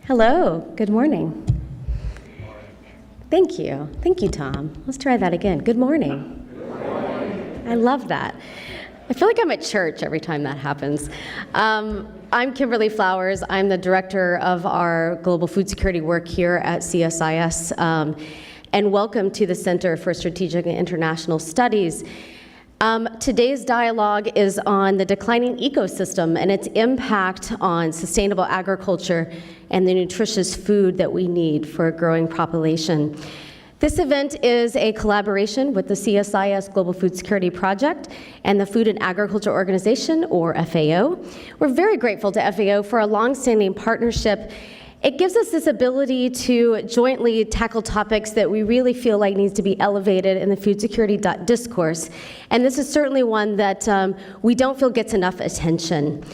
Hello, good morning. Thank you, Tom. Let's try that again. Good morning. Good morning. I love that. I feel like I'm at church every time that happens. I'm Kimberly Flowers. I'm the director of our global food security work here at CSIS, and welcome to the Center for Strategic and International Studies. Today's dialogue is on the declining ecosystem and its impact on sustainable agriculture and the nutritious food that we need for a growing population. This event is a collaboration with the CSIS Global Food Security Project and the Food and Agriculture Organization, or FAO. We're very grateful to FAO for a long-standing partnership. It gives us this ability to jointly tackle topics that we really feel like needs to be elevated in the food security discourse. And this is certainly one that we don't feel gets enough attention.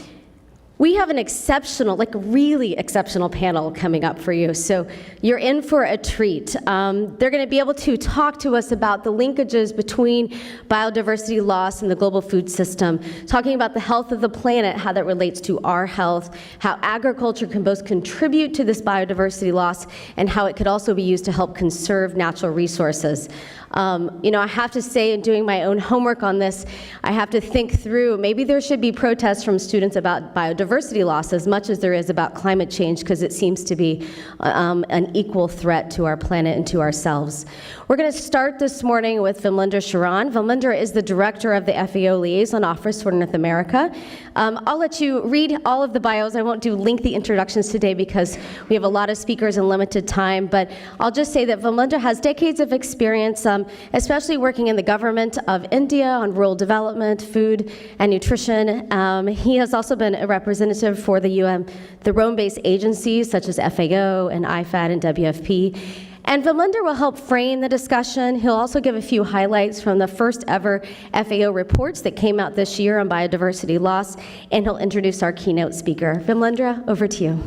We have an exceptional, really exceptional panel coming up for you, so you're in for a treat. They're going to be able to talk to us about the linkages between biodiversity loss and the global food system, talking about the health of the planet, how that relates to our health, how agriculture can both contribute to this biodiversity loss, and how it could also be used to help conserve natural resources. I have to say, in doing my own homework on this, I have to think through, maybe there should be protests from students about biodiversity loss as much as there is about climate change, because it seems to be an equal threat to our planet and to ourselves. We're going to start this morning with Vimlendra Sharan. Vimlendra is the director of the FAO Liaison Office for North America. I'll let you read all of the bios. I won't do lengthy introductions today because we have a lot of speakers and limited time, but I'll just say that Vimlendra has decades of experience, especially working in the government of India on rural development, food, and nutrition. He has also been a representative for the Rome-based agencies such as FAO and Ifad and WFP. And Vimlendra will help frame the discussion. He'll also give a few highlights from the first ever FAO reports that came out this year on biodiversity loss, and he'll introduce our keynote speaker. Vimlendra, over to you.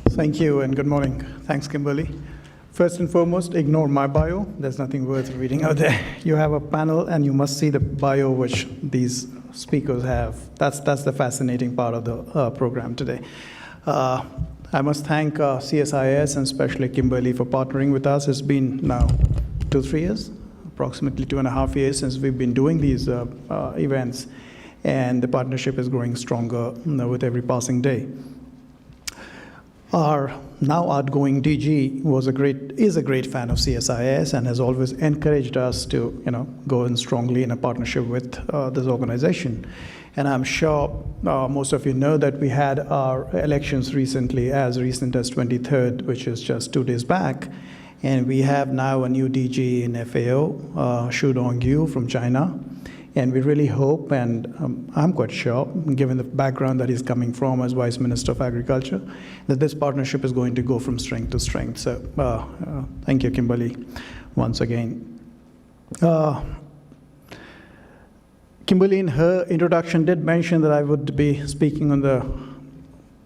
Thank you and good morning. Thanks, Kimberly. First and foremost, ignore my bio. There's nothing worth reading out there. You have a panel and you must see the bio which these speakers have. That's the fascinating part of the program today. I must thank CSIS and especially Kimberly for partnering with us. It's been now 2-3 years, approximately 2.5 years since we've been doing these events, and the partnership is growing stronger with every passing day. Our now outgoing DG is a great fan of CSIS and has always encouraged us to go in strongly in a partnership with this organization. And I'm sure most of you know that we had our elections recently, as recent as 23rd, which is just 2 days back. And we have now a new DG in FAO, Xu Dongyu from China. And we really hope, and I'm quite sure, given the background that he's coming from as Vice Minister of Agriculture, that this partnership is going to go from strength to strength. So thank you, Kimberly, once again. Kimberly, in her introduction, did mention that I would be speaking on the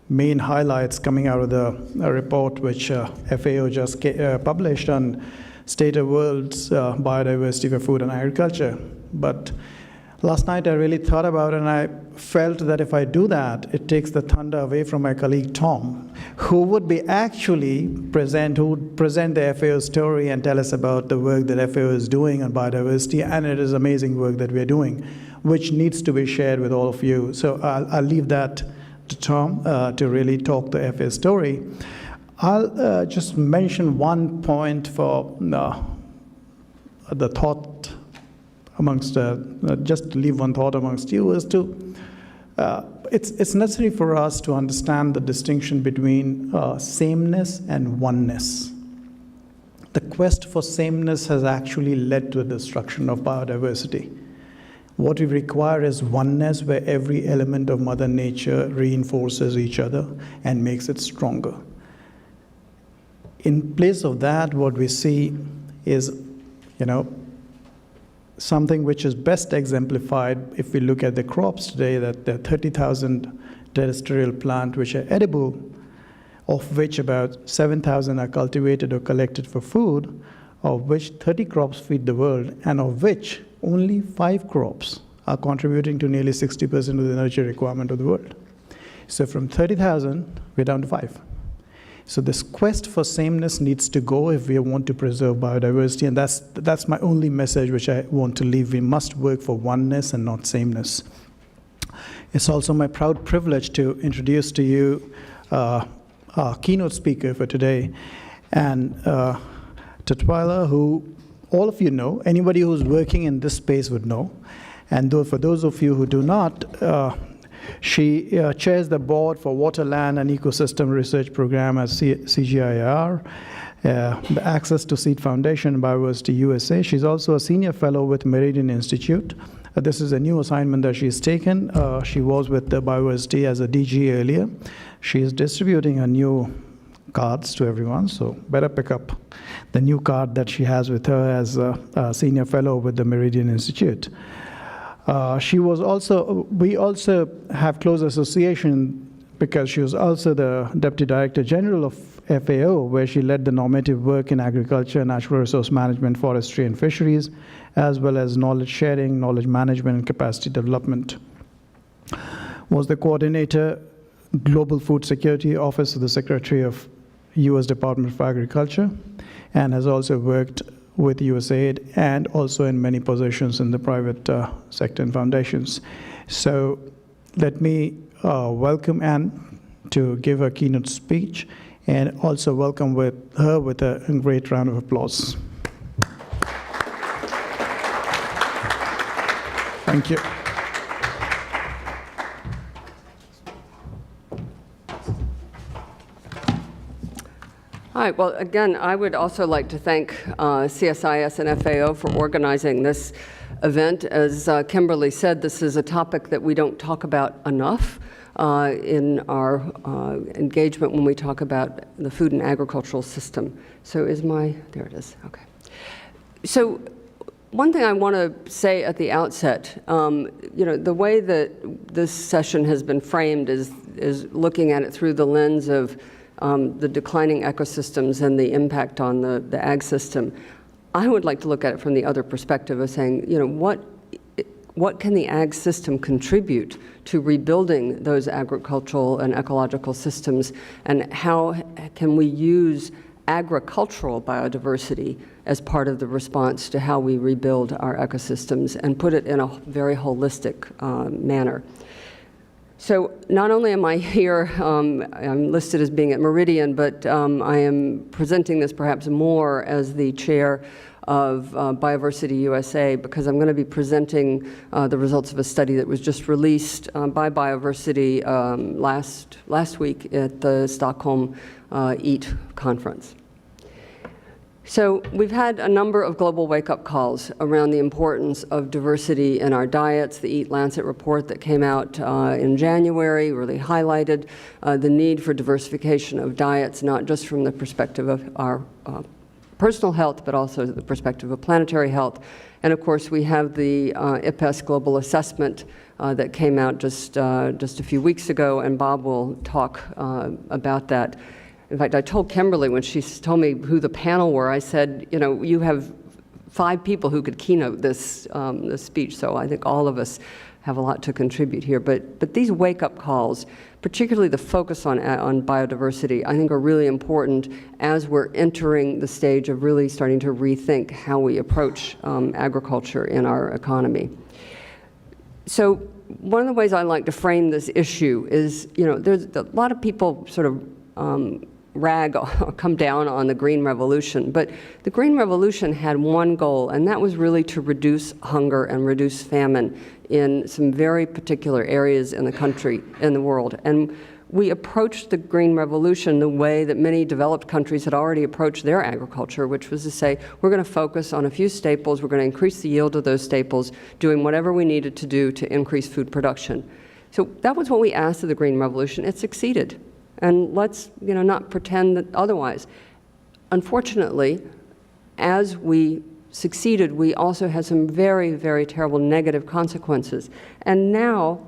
main highlights coming out of the report which FAO just published on State of World's Biodiversity for Food and Agriculture. But last night I really thought about it, and I felt that if I do that, it takes the thunder away from my colleague Tom, who would be actually present the FAO story and tell us about the work that FAO is doing on biodiversity, and it is amazing work that we are doing, which needs to be shared with all of you. So I'll leave that to Tom to really talk the FAO story. I'll just mention one point for the thought amongst, just to leave one thought amongst you, is to, it's necessary for us to understand the distinction between sameness and oneness. The quest for sameness has actually led to the destruction of biodiversity. What we require is oneness, where every element of Mother Nature reinforces each other and makes it stronger. In place of that, what we see is, something which is best exemplified if we look at the crops today, that there are 30,000 terrestrial plants which are edible, of which about 7,000 are cultivated or collected for food, of which 30 crops feed the world, and of which only 5 crops are contributing to nearly 60% of the energy requirement of the world. So from 30,000, we're down to 5. So this quest for sameness needs to go if we want to preserve biodiversity, and that's my only message which I want to leave. We must work for oneness and not sameness. It's also my proud privilege to introduce to you our keynote speaker for today, and Tutwiler, who all of you know. Anybody who's working in this space would know. And for those of you who do not, she chairs the board for Water, Land, and Ecosystem Research Program at CGIAR, the Access to Seed Foundation, Bioversity USA. She's also a senior fellow with Meridian Institute. This is a new assignment that she's taken. She was with the Bioversity as a DG earlier. She is distributing her new cards to everyone, so better pick up the new card that she has with her as a senior fellow with the Meridian Institute. We also have close association because she was also the Deputy Director General of FAO, where she led the normative work in agriculture, natural resource management, forestry, and fisheries, as well as knowledge sharing, knowledge management, and capacity development. Was the coordinator, Global Food Security Office of the Secretary of U.S. Department of Agriculture, and has also worked with USAID and also in many positions in the private sector and foundations. So let me welcome Anne to give her keynote speech, and also welcome her with a great round of applause. Thank you. All right, well, again, I would also like to thank CSIS and FAO for organizing this event. As Kimberly said, this is a topic that we don't talk about enough in our engagement when we talk about the food and agricultural system. So there it is, okay. So one thing I want to say at the outset, the way that this session has been framed is looking at it through the lens of the declining ecosystems and the impact on the ag system. I would like to look at it from the other perspective of saying, what can the ag system contribute to rebuilding those agricultural and ecological systems, and how can we use agricultural biodiversity as part of the response to how we rebuild our ecosystems and put it in a very holistic manner. So not only am I here, I'm listed as being at Meridian, but I am presenting this perhaps more as the chair of Bioversity USA, because I'm going to be presenting the results of a study that was just released by Bioversity last week at the Stockholm EAT conference. So we've had a number of global wake-up calls around the importance of diversity in our diets. The Eat Lancet report that came out in January really highlighted the need for diversification of diets, not just from the perspective of our personal health, but also the perspective of planetary health. And of course, we have the IPBES global assessment that came out just a few weeks ago, and Bob will talk about that. In fact, I told Kimberly when she told me who the panel were, I said, you have 5 people who could keynote this speech, so I think all of us have a lot to contribute here. But these wake-up calls, particularly the focus on biodiversity, I think are really important as we're entering the stage of really starting to rethink how we approach agriculture in our economy. So one of the ways I like to frame this issue is, there's a lot of people sort of come down on the Green Revolution, but the Green Revolution had one goal, and that was really to reduce hunger and reduce famine in some very particular areas in the country, in the world. And we approached the Green Revolution the way that many developed countries had already approached their agriculture, which was to say, we're going to focus on a few staples, we're going to increase the yield of those staples, doing whatever we needed to do to increase food production. So that was what we asked of the Green Revolution. It succeeded. And let's not pretend that otherwise. Unfortunately, as we succeeded, we also had some very, very terrible negative consequences. And now,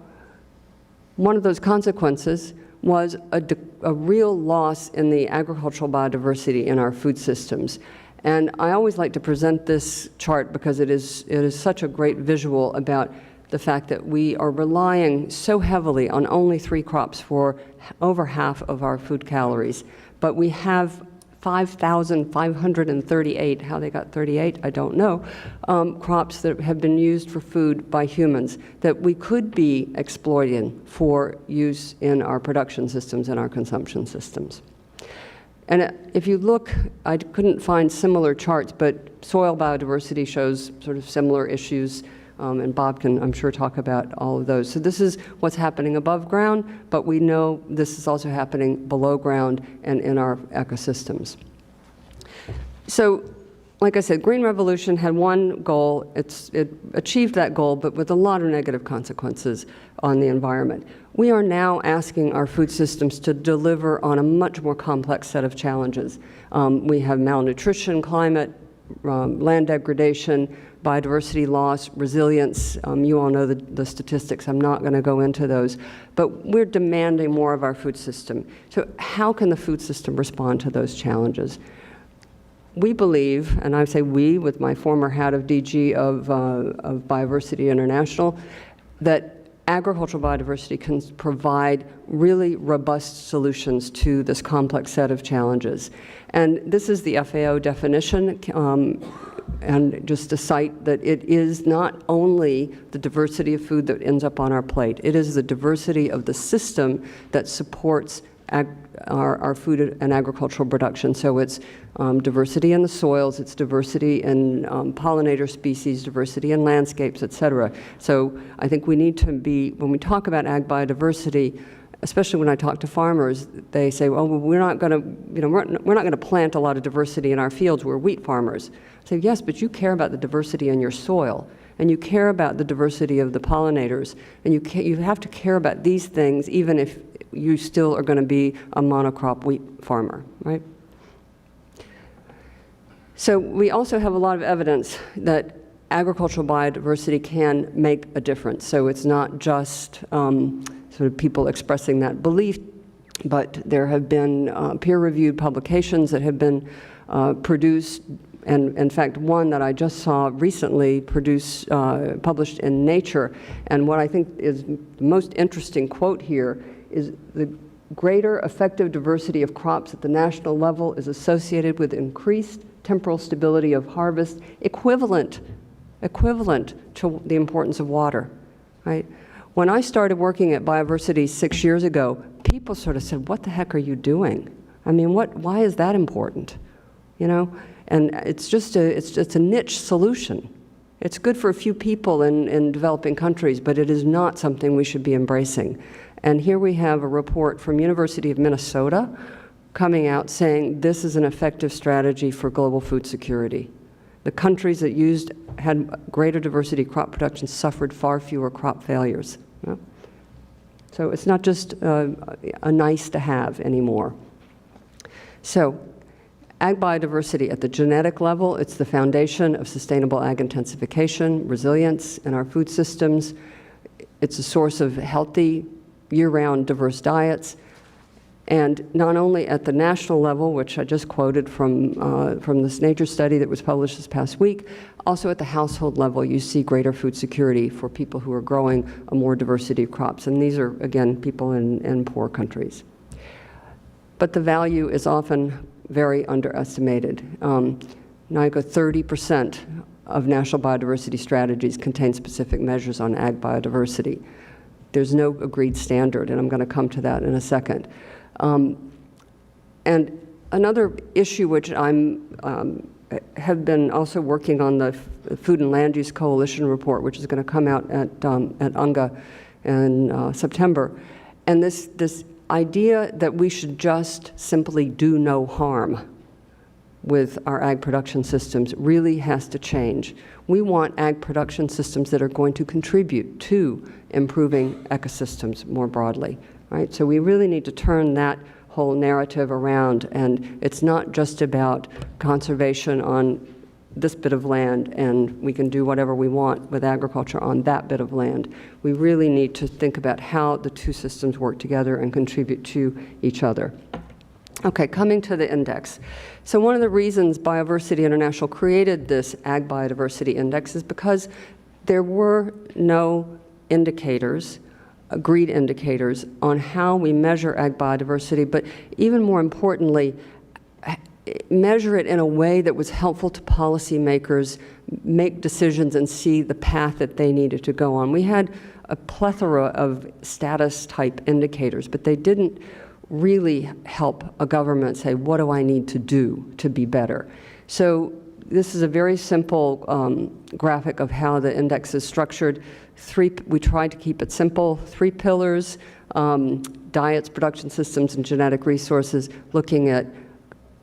one of those consequences was a real loss in the agricultural biodiversity in our food systems. And I always like to present this chart because it is such a great visual about the fact that we are relying so heavily on only 3 crops for over half of our food calories. But we have 5,538, how they got 38, I don't know, crops that have been used for food by humans that we could be exploiting for use in our production systems and our consumption systems. And if you look, I couldn't find similar charts, but soil biodiversity shows sort of similar issues, and Bob can, I'm sure, talk about all of those. So this is what's happening above ground, but we know this is also happening below ground and in our ecosystems. So, like I said, Green Revolution had one goal. It achieved that goal, but with a lot of negative consequences on the environment. We are now asking our food systems to deliver on a much more complex set of challenges. We have malnutrition, climate, land degradation, biodiversity loss, resilience. You all know the statistics. I'm not going to go into those. But we're demanding more of our food system. So how can the food system respond to those challenges? We believe, and I say we with my former hat of DG of Bioversity International, that agricultural biodiversity can provide really robust solutions to this complex set of challenges. And this is the FAO definition, and just to cite that it is not only the diversity of food that ends up on our plate, it is the diversity of the system that supports our food and agricultural production. So it's diversity in the soils, it's diversity in pollinator species, diversity in landscapes, et cetera. So I think we need to be, when we talk about ag biodiversity, especially when I talk to farmers, they say, "Oh, well, we're not going to, we're not going to plant a lot of diversity in our fields. We're wheat farmers." I say, "Yes, but you care about the diversity in your soil, and you care about the diversity of the pollinators, and you have to care about these things, even if you still are going to be a monocrop wheat farmer, right?" So we also have a lot of evidence that agricultural biodiversity can make a difference. So it's not just sort of people expressing that belief, but there have been peer-reviewed publications that have been produced, and in fact one that I just saw recently published in Nature. And what I think is the most interesting quote here is the greater effective diversity of crops at the national level is associated with increased temporal stability of harvest, equivalent to the importance of water, right? When I started working at Bioversity 6 years ago, people sort of said, "What the heck are you doing? I mean, why is that important?" And it's just a niche solution. It's good for a few people in developing countries, but it is not something we should be embracing. And here we have a report from University of Minnesota coming out saying this is an effective strategy for global food security. The countries that had greater diversity crop production suffered far fewer crop failures. So it's not just a nice to have anymore. So ag biodiversity at the genetic level, it's the foundation of sustainable ag intensification, resilience in our food systems. It's a source of healthy, year-round diverse diets. And not only at the national level, which I just quoted from this Nature study that was published this past week, also at the household level, you see greater food security for people who are growing a more diversity of crops. And these are, again, people in poor countries. But the value is often very underestimated. Naoko, 30% of national biodiversity strategies contain specific measures on ag biodiversity. There's no agreed standard, and I'm going to come to that in a second. And another issue which have been also working on the Food and Land Use Coalition report, which is going to come out at UNGA in September. And this idea that we should just simply do no harm with our ag production systems really has to change. We want ag production systems that are going to contribute to improving ecosystems more broadly, right? So we really need to turn that whole narrative around, and it's not just about conservation on this bit of land and we can do whatever we want with agriculture on that bit of land. We really need to think about how the two systems work together and contribute to each other. Okay, coming to the index. So one of the reasons Bioversity International created this Ag Biodiversity Index is because there were no indicators, agreed indicators, on how we measure ag biodiversity, but even more importantly, measure it in a way that was helpful to policymakers make decisions and see the path that they needed to go on. We had a plethora of status-type indicators, but they didn't really help a government say, what do I need to do to be better? So this is a very simple graphic of how the index is structured. We tried to keep it simple. 3 pillars, diets, production systems, and genetic resources, looking at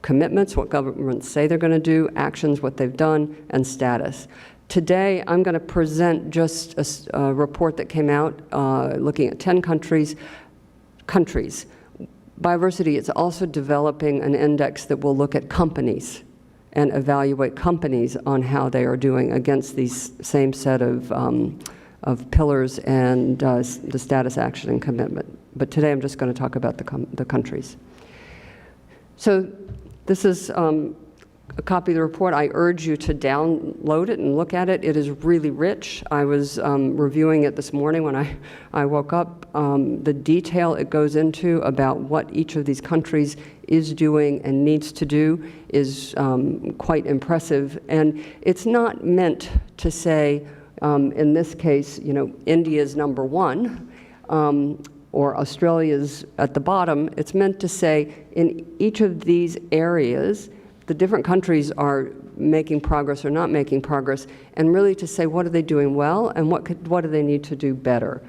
commitments, what governments say they're going to do, actions, what they've done, and status. Today, I'm going to present just a report that came out looking at 10 countries. Bioversity is also developing an index that will look at companies and evaluate companies on how they are doing against these same set of pillars and the status, action, and commitment. But today I'm just going to talk about the countries. So this is a copy of the report. I urge you to download it and look at it. It is really rich. I was reviewing it this morning when I woke up. The detail it goes into about what each of these countries is doing and needs to do is quite impressive. And it's not meant to say, in this case, you know, India's #1, or Australia's at the bottom. It's meant to say in each of these areas, the different countries are making progress or not making progress, and really to say what are they doing well and what do they need to do better.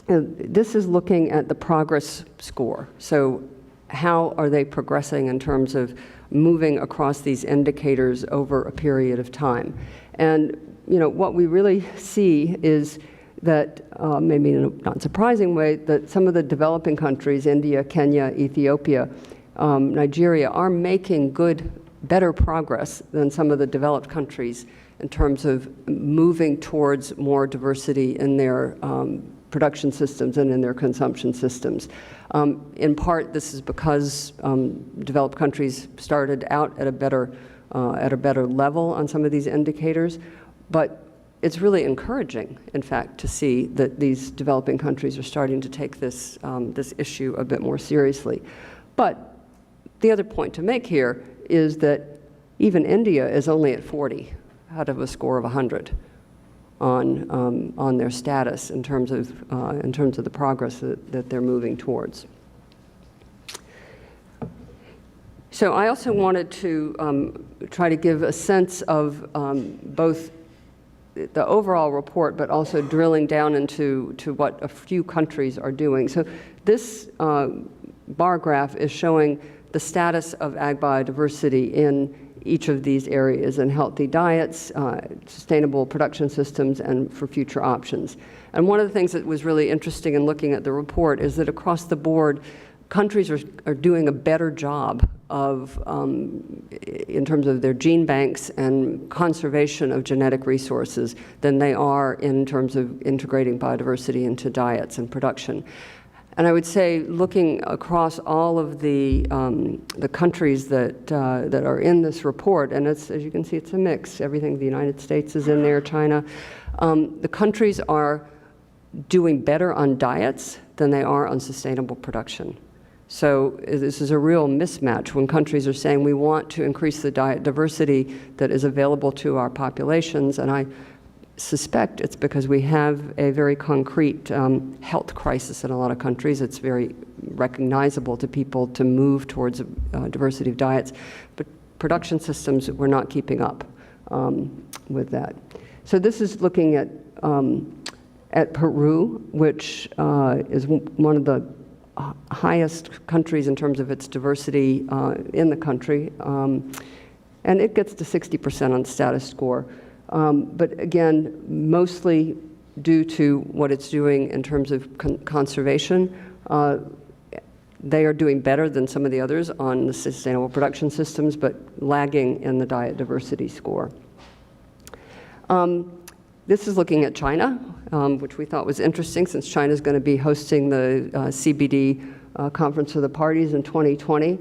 This is looking at the progress score. So how are they progressing in terms of moving across these indicators over a period of time? And you know, what we really see is that, maybe in a not surprising way, that some of the developing countries, India, Kenya, Ethiopia, Nigeria, are making better progress than some of the developed countries in terms of moving towards more diversity in their production systems and in their consumption systems. In part, this is because developed countries started out at a better level on some of these indicators, but it's really encouraging, in fact, to see that these developing countries are starting to take this issue a bit more seriously. But the other point to make here is that even India is only at 40 out of a score of 100 on their status in terms of the progress that they're moving towards. So I also wanted to try to give a sense of both the overall report, but also drilling down into what a few countries are doing. So this bar graph is showing the status of ag biodiversity in each of these areas, and healthy diets, sustainable production systems, and for future options. And one of the things that was really interesting in looking at the report is that across the board, countries are doing a better job of, in terms of their gene banks and conservation of genetic resources than they are in terms of integrating biodiversity into diets and production. And I would say, looking across all of the countries that are in this report, and it's, as you can see, it's a mix. Everything, the United States is in there, China. The countries are doing better on diets than they are on sustainable production. So this is a real mismatch when countries are saying we want to increase the diet diversity that is available to our populations, and I suspect it's because we have a very concrete health crisis in a lot of countries. It's very recognizable to people to move towards diversity of diets, but production systems, we're not keeping up with that. So this is looking at Peru, which is one of the highest countries in terms of its diversity in the country, and it gets to 60% on the status score. But again, mostly due to what it's doing in terms of conservation. They are doing better than some of the others on the sustainable production systems, but lagging in the diet diversity score. This is looking at China, which we thought was interesting since China is going to be hosting the CBD Conference of the Parties in 2020.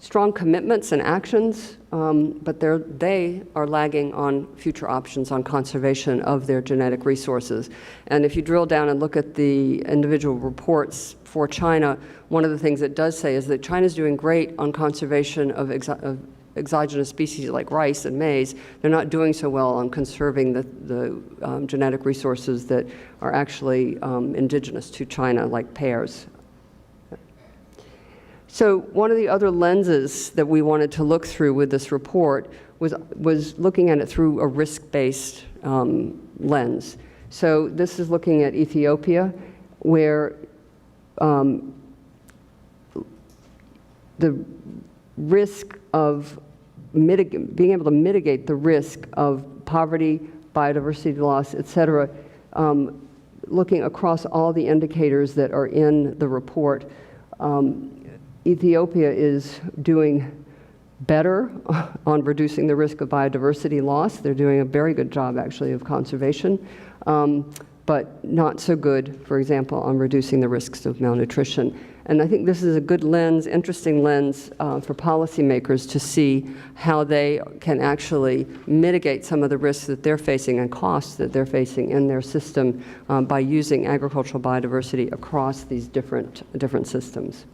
Strong commitments and actions, but they are lagging on future options on conservation of their genetic resources. And if you drill down and look at the individual reports for China, one of the things it does say is that China's doing great on conservation of exogenous species like rice and maize. They're not doing so well on conserving the genetic resources that are actually indigenous to China, like pears. So one of the other lenses that we wanted to look through with this report was looking at it through a risk-based lens. So this is looking at Ethiopia, where the risk of being able to mitigate the risk of poverty, biodiversity loss, et cetera, looking across all the indicators that are in the report, Ethiopia is doing better on reducing the risk of biodiversity loss. They're doing a very good job, actually, of conservation, but not so good, for example, on reducing the risks of malnutrition. And I think this is a good lens, interesting lens for policymakers to see how they can actually mitigate some of the risks that they're facing and costs that they're facing in their system by using agricultural biodiversity across these different systems.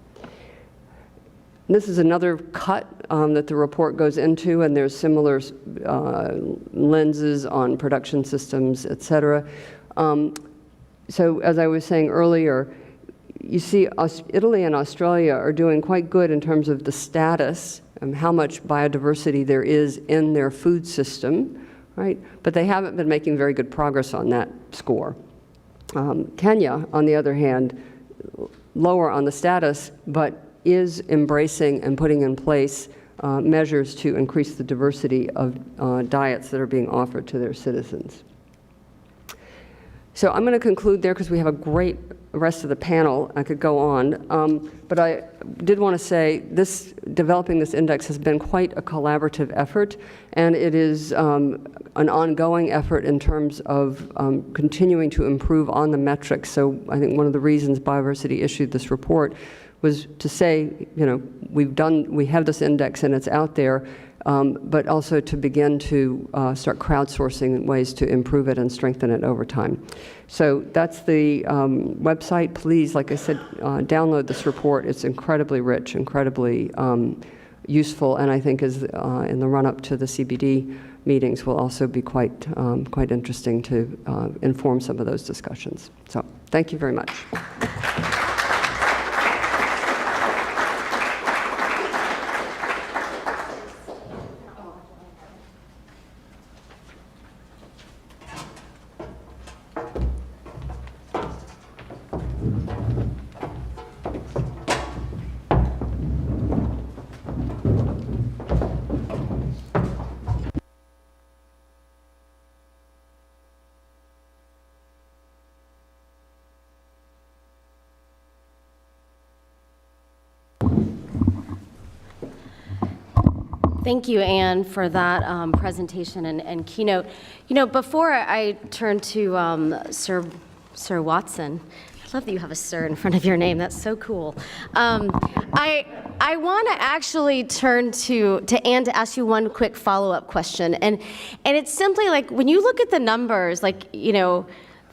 This is another cut that the report goes into, and there's similar lenses on production systems, et cetera. So as I was saying earlier, you see Italy and Australia are doing quite good in terms of the status and how much biodiversity there is in their food system, right? But they haven't been making very good progress on that score. Kenya, on the other hand, lower on the status, but is embracing and putting in place measures to increase the diversity of diets that are being offered to their citizens. So I'm going to conclude there because we have a great rest of the panel. I could go on, but I did want to say developing this index has been quite a collaborative effort, and it is an ongoing effort in terms of continuing to improve on the metrics. So I think one of the reasons Bioversity issued this report was to say, you know, we have this index and it's out there, but also to begin to start crowdsourcing ways to improve it and strengthen it over time. So that's the website. Please, like I said, download this report. It's incredibly rich, incredibly useful, and I think is in the run-up to the CBD meetings will also be quite interesting to inform some of those discussions. So thank you very much. Thank you, Anne, for that presentation and keynote. You know, before I turn to Sir Watson, I love that you have a sir in front of your name. That's so cool. I want to actually turn to Anne to ask you one quick follow-up question, and it's simply like when you look at the numbers, like, you know,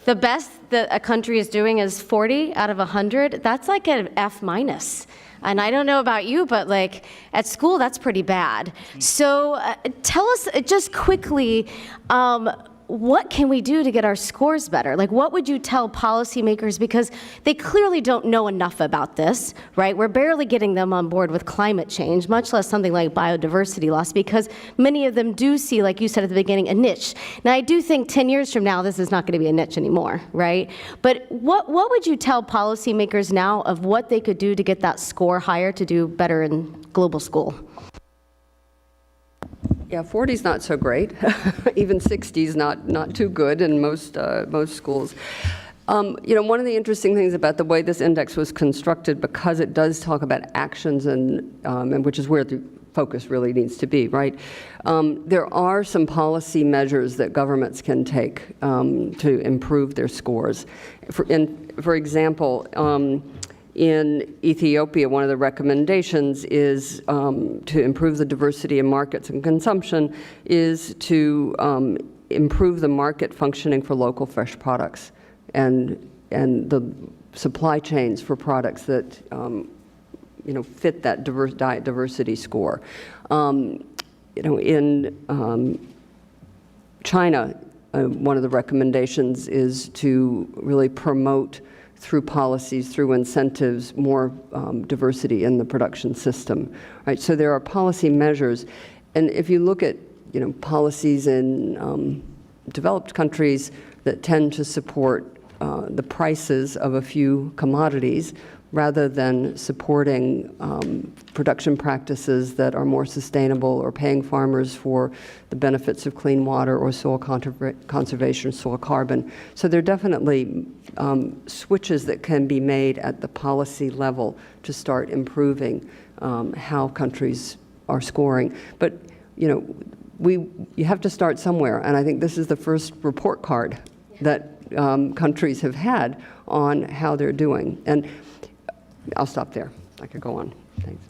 the best that a country is doing is 40 out of 100. That's like an F minus. And I don't know about you, but like at school, that's pretty bad. So tell us just quickly, what can we do to get our scores better? Like, what would you tell policymakers? Because they clearly don't know enough about this, right? We're barely getting them on board with climate change, much less something like biodiversity loss, because many of them do see, like you said at the beginning, a niche. Now, I do think 10 years from now, this is not going to be a niche anymore, right? But what would you tell policymakers now of what they could do to get that score higher to do better in global school? Yeah, 40's not so great. Even 60's not too good in most schools. You know, one of the interesting things about the way this index was constructed, because it does talk about actions and which is where the focus really needs to be, right? There are some policy measures that governments can take to improve their scores. For example, In Ethiopia, one of the recommendations is to improve the diversity in markets and consumption, is to improve the market functioning for local fresh products and the supply chains for products that fit that diet diversity score. In China, one of the recommendations is to really promote through policies, through incentives, more diversity in the production system. Right? So there are policy measures, and if you look at policies in developed countries that tend to support the prices of a few commodities rather than supporting production practices that are more sustainable or paying farmers for the benefits of clean water or soil conservation, soil carbon. So there are definitely switches that can be made at the policy level to start improving how countries are scoring. But you have to start somewhere, and I think this is the first report card that countries have had on how they're doing. And I'll stop there. I could go on. Thanks.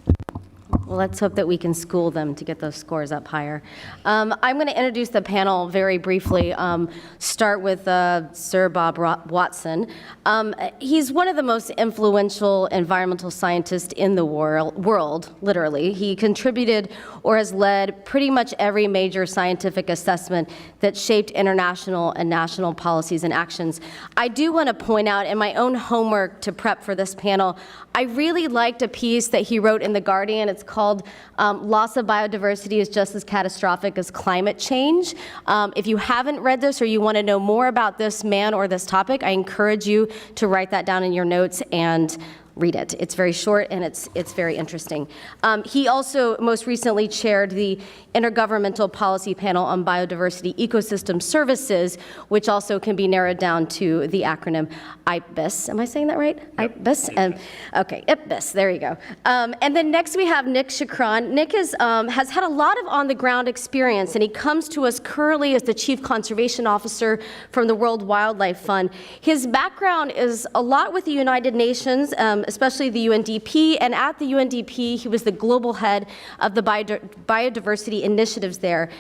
Well, let's hope that we can school them to get those scores up higher. I'm going to introduce the panel very briefly. Start with Sir Bob Watson. He's one of the most influential environmental scientists in the world, literally. He contributed or has led pretty much every major scientific assessment that shaped international and national policies and actions. I do want to point out in my own homework to prep for this panel, I really liked a piece that he wrote in The Guardian. It's called Loss of Biodiversity is Just as Catastrophic as Climate Change. If you haven't read this or you want to know more about this man or this topic, I encourage you to write that down in your notes and read it. It's very short and it's very interesting. He also most recently chaired the Intergovernmental Policy Panel on Biodiversity Ecosystem Services, which also can be narrowed down to the acronym IPBES. Am I saying that right? Yep. IPBES? Okay, IPBES, there you go. And then next we have Nick Sekhran. Nick has had a lot of on-the-ground experience, and he comes to us currently as the Chief Conservation Officer from the World Wildlife Fund. His background is a lot with the United Nations, especially the UNDP, and at the UNDP, he was the global head of the biodiversity initiatives there.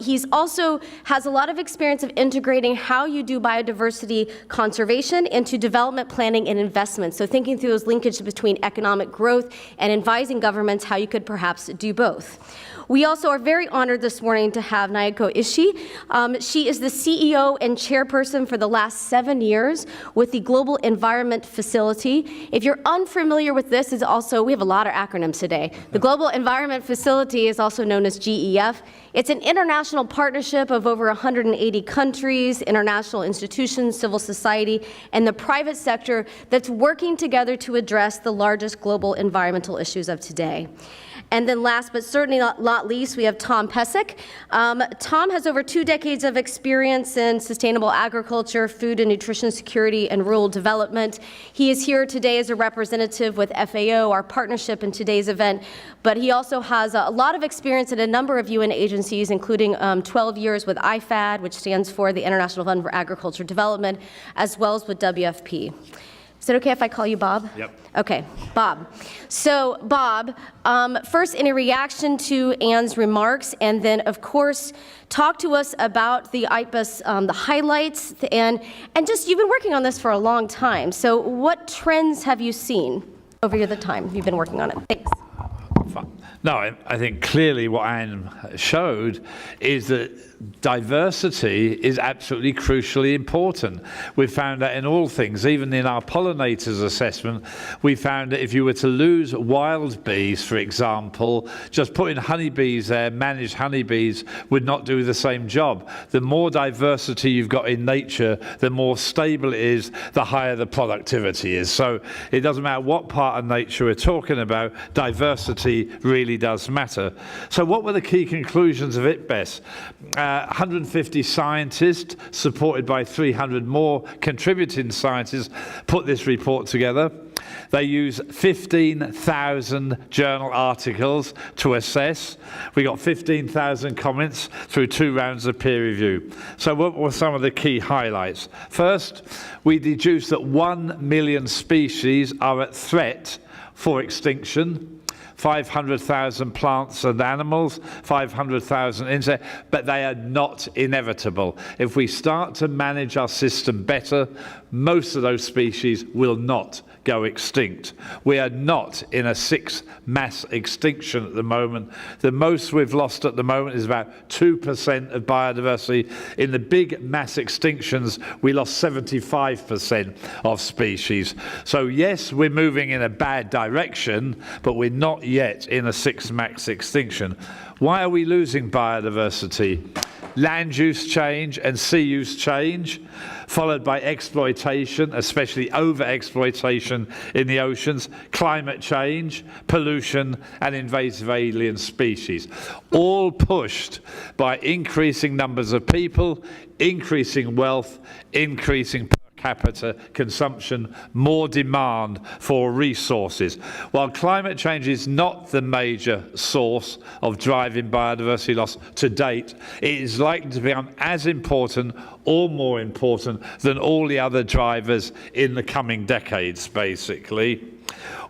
He's also has a lot of experience of integrating how you do biodiversity conservation into development planning and investment. So thinking through those linkages between economic growth and advising governments how you could perhaps do both. We also are very honored this morning to have Naoko Ishii. She is the CEO and chairperson for the last 7 years with the Global Environment Facility. If you're unfamiliar with this, is also, we have a lot of acronyms today. The Global Environment Facility is also known as GEF. It's an international partnership of over 180 countries, international institutions, civil society, and the private sector that's working together to address the largest global environmental issues of today. And then last but certainly not least, we have Tom Pesek. Tom has over 2 decades of experience in sustainable agriculture, food and nutrition security, and rural development. He is here today as a representative with FAO, our partnership in today's event, but he also has a lot of experience in a number of UN agencies, including 12 years with Ifad, which stands for the International Fund for Agriculture Development, as well as with WFP. Is it okay if I call you Bob? Yep. Okay, Bob. So, Bob, first, any reaction to Anne's remarks, and then, of course, talk to us about the IPBES, the highlights, and just, you've been working on this for a long time. So, what trends have you seen over the time you've been working on it? Thanks. No, I think clearly what Anne showed is that diversity is absolutely crucially important. We've found that in all things, even in our pollinators assessment, we found that if you were to lose wild bees, for example, just putting honeybees there, managed honeybees, would not do the same job. The more diversity you've got in nature, the more stable it is, the higher the productivity is. So it doesn't matter what part of nature we're talking about, diversity really does matter. So what were the key conclusions of IPBES? 150 scientists, supported by 300 more contributing scientists, put this report together. They use 15,000 journal articles to assess. We got 15,000 comments through 2 rounds of peer review. So what were some of the key highlights? First, we deduced that 1 million species are at threat for extinction. 500,000 plants and animals, 500,000 insects, but they are not inevitable. If we start to manage our system better, most of those species will not go extinct. We are not in a 6th mass extinction at the moment. The most we've lost at the moment is about 2% of biodiversity. In the big mass extinctions, we lost 75% of species. So yes, we're moving in a bad direction, but we're not yet in a 6th mass extinction. Why are we losing biodiversity? Land use change and sea use change, followed by exploitation, especially over-exploitation in the oceans, climate change, pollution, and invasive alien species. All pushed by increasing numbers of people, increasing wealth, increasing capita consumption, more demand for resources. While climate change is not the major source of driving biodiversity loss to date, it is likely to become as important or more important than all the other drivers in the coming decades, basically.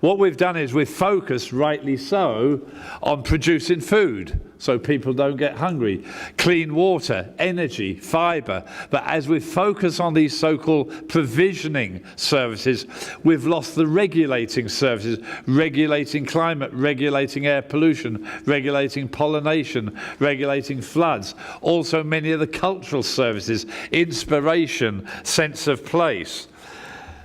What we've done is we've focused, rightly so, on producing food so people don't get hungry, clean water, energy, fibre. But as we focus on these so-called provisioning services, we've lost the regulating services, regulating climate, regulating air pollution, regulating pollination, regulating floods. Also many of the cultural services, inspiration, sense of place.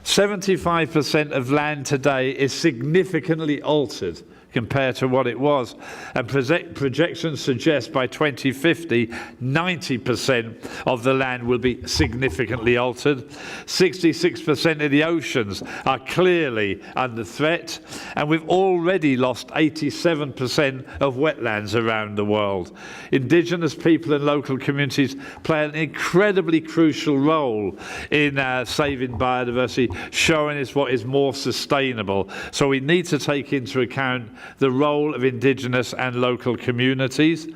75% of land today is significantly altered compared to what it was. And projections suggest by 2050, 90% of the land will be significantly altered. 66% of the oceans are clearly under threat. And we've already lost 87% of wetlands around the world. Indigenous people and local communities play an incredibly crucial role in saving biodiversity, showing us what is more sustainable. So we need to take into account the role of indigenous and local communities.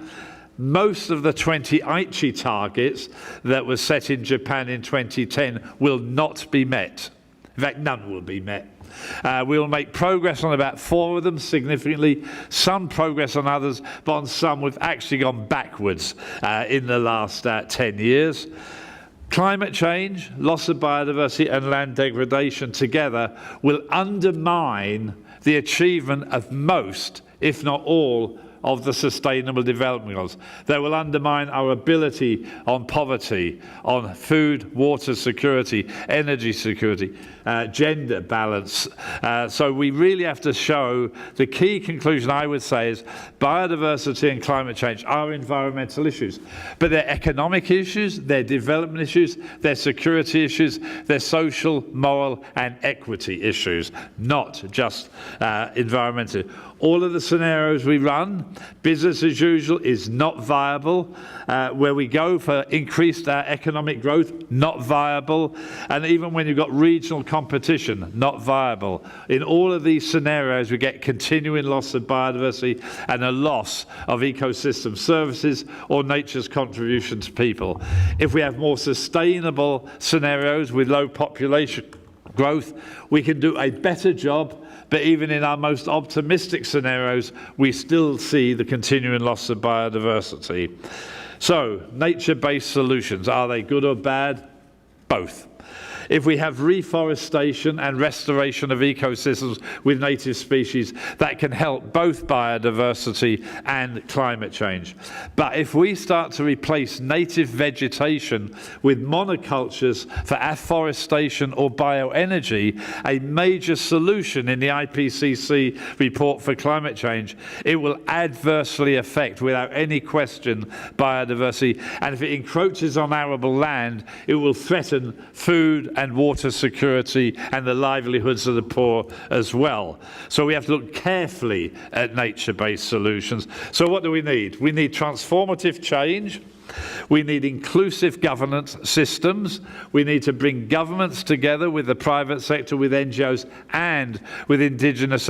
Most of the 20 Aichi targets that were set in Japan in 2010 will not be met. In fact, none will be met. We will make progress on about 4 of them significantly, some progress on others, but on some we've actually gone backwards in the last 10 years. Climate change, loss of biodiversity and land degradation together will undermine the achievement of most, if not all, of the Sustainable Development Goals. They will undermine our ability on poverty, on food, water security, energy security, gender balance. So we really have to show, the key conclusion I would say is biodiversity and climate change are environmental issues, but they're economic issues, they're development issues, they're security issues, they're social, moral and equity issues, not just environmental. All of the scenarios we run, business as usual is not viable. Where we go for increased economic growth, not viable. And even when you've got regional competition, not viable. In all of these scenarios, we get continuing loss of biodiversity and a loss of ecosystem services or nature's contribution to people. If we have more sustainable scenarios with low population growth, we can do a better job. But even in our most optimistic scenarios, we still see the continuing loss of biodiversity. So, nature-based solutions, are they good or bad? Both. If we have reforestation and restoration of ecosystems with native species, that can help both biodiversity and climate change. But if we start to replace native vegetation with monocultures for afforestation or bioenergy, a major solution in the IPCC report for climate change, it will adversely affect, without any question, biodiversity. And if it encroaches on arable land, it will threaten food and water security and the livelihoods of the poor as well. So we have to look carefully at nature-based solutions. So what do we need? We need transformative change. We need inclusive governance systems. We need to bring governments together with the private sector, with NGOs, and with indigenous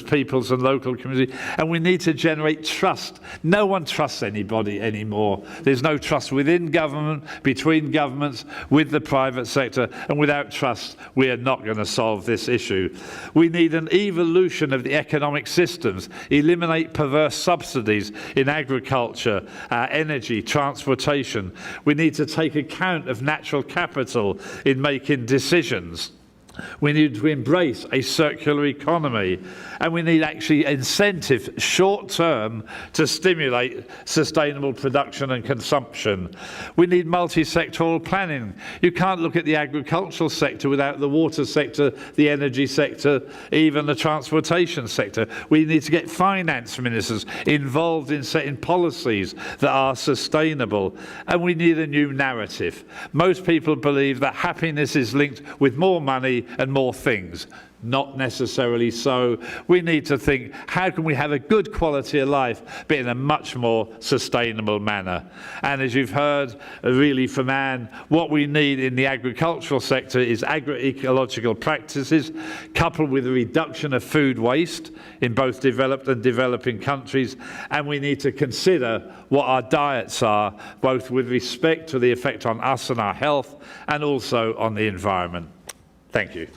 peoples and local communities. And we need to generate trust. No one trusts anybody anymore. There's no trust within government, between governments, with the private sector. And without trust, we are not going to solve this issue. We need an evolution of the economic systems, eliminate perverse subsidies in agriculture, energy, transportation. We need to take account of natural capital in making decisions. We need to embrace a circular economy, and we need actually incentive short-term to stimulate sustainable production and consumption. We need multi-sectoral planning. You can't look at the agricultural sector without the water sector, the energy sector, even the transportation sector. We need to get finance ministers involved in setting policies that are sustainable, and we need a new narrative. Most people believe that happiness is linked with more money and more things. Not necessarily so. We need to think, how can we have a good quality of life, but in a much more sustainable manner? And as you've heard really from Anne, what we need in the agricultural sector is agro-ecological practices, coupled with a reduction of food waste in both developed and developing countries. And we need to consider what our diets are, both with respect to the effect on us and our health, and also on the environment. Thank you.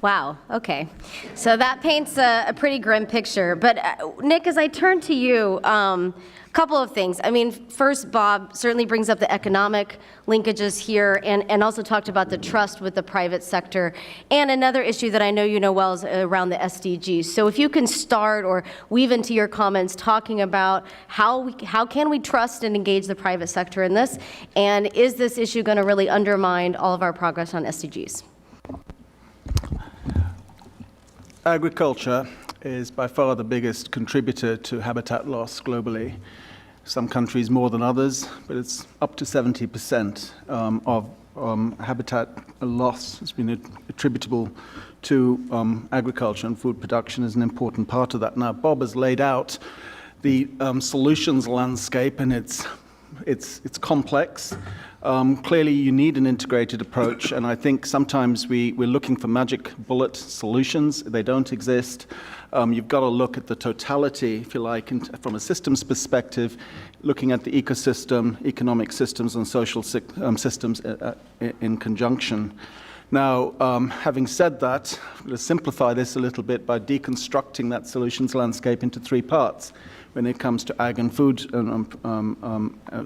Wow, okay. So that paints a pretty grim picture. But Nick, as I turn to you, a couple of things. I mean, first, Bob certainly brings up the economic linkages here and also talked about the trust with the private sector. And another issue that I know you know well is around the SDGs. So if you can start or weave into your comments talking about how can we trust and engage the private sector in this? And is this issue going to really undermine all of our progress on SDGs? Agriculture is by far the biggest contributor to habitat loss globally. Some countries more than others, but it's up to 70% of habitat loss has been attributable to agriculture, and food production is an important part of that. Now, Bob has laid out the solutions landscape, and it's complex. Clearly, you need an integrated approach, and I think sometimes we're looking for magic bullet solutions. They don't exist. You've got to look at the totality, if you like, from a systems perspective, looking at the ecosystem, economic systems, and social systems in conjunction. Now, having said that, I'm going to simplify this a little bit by deconstructing that solutions landscape into three parts when it comes to ag and food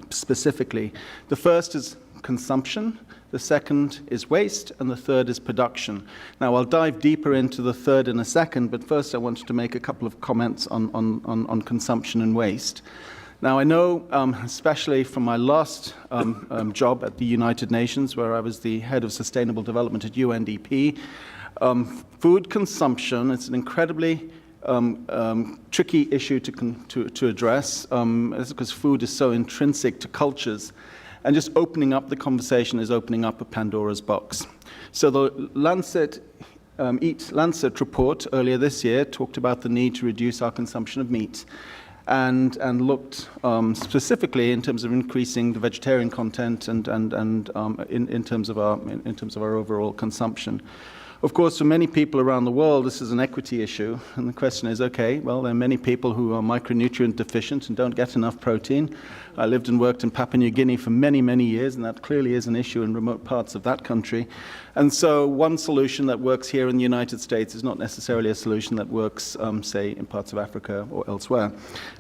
specifically. The first is consumption, the second is waste, and the third is production. Now, I'll dive deeper into the third in a second, but first I wanted to make a couple of comments on consumption and waste. Now, I know, especially from my last job at the United Nations, where I was the head of sustainable development at UNDP, food consumption is an incredibly tricky issue to address, because food is so intrinsic to cultures. And just opening up the conversation is opening up a Pandora's box. So the Eat Lancet report earlier this year talked about the need to reduce our consumption of meat, and looked specifically in terms of increasing the vegetarian content and in terms of our overall consumption. Of course, for many people around the world, this is an equity issue, and the question is, okay, well, there are many people who are micronutrient deficient and don't get enough protein. I lived and worked in Papua New Guinea for many, many years, and that clearly is an issue in remote parts of that country. And so one solution that works here in the United States is not necessarily a solution that works, say, in parts of Africa or elsewhere.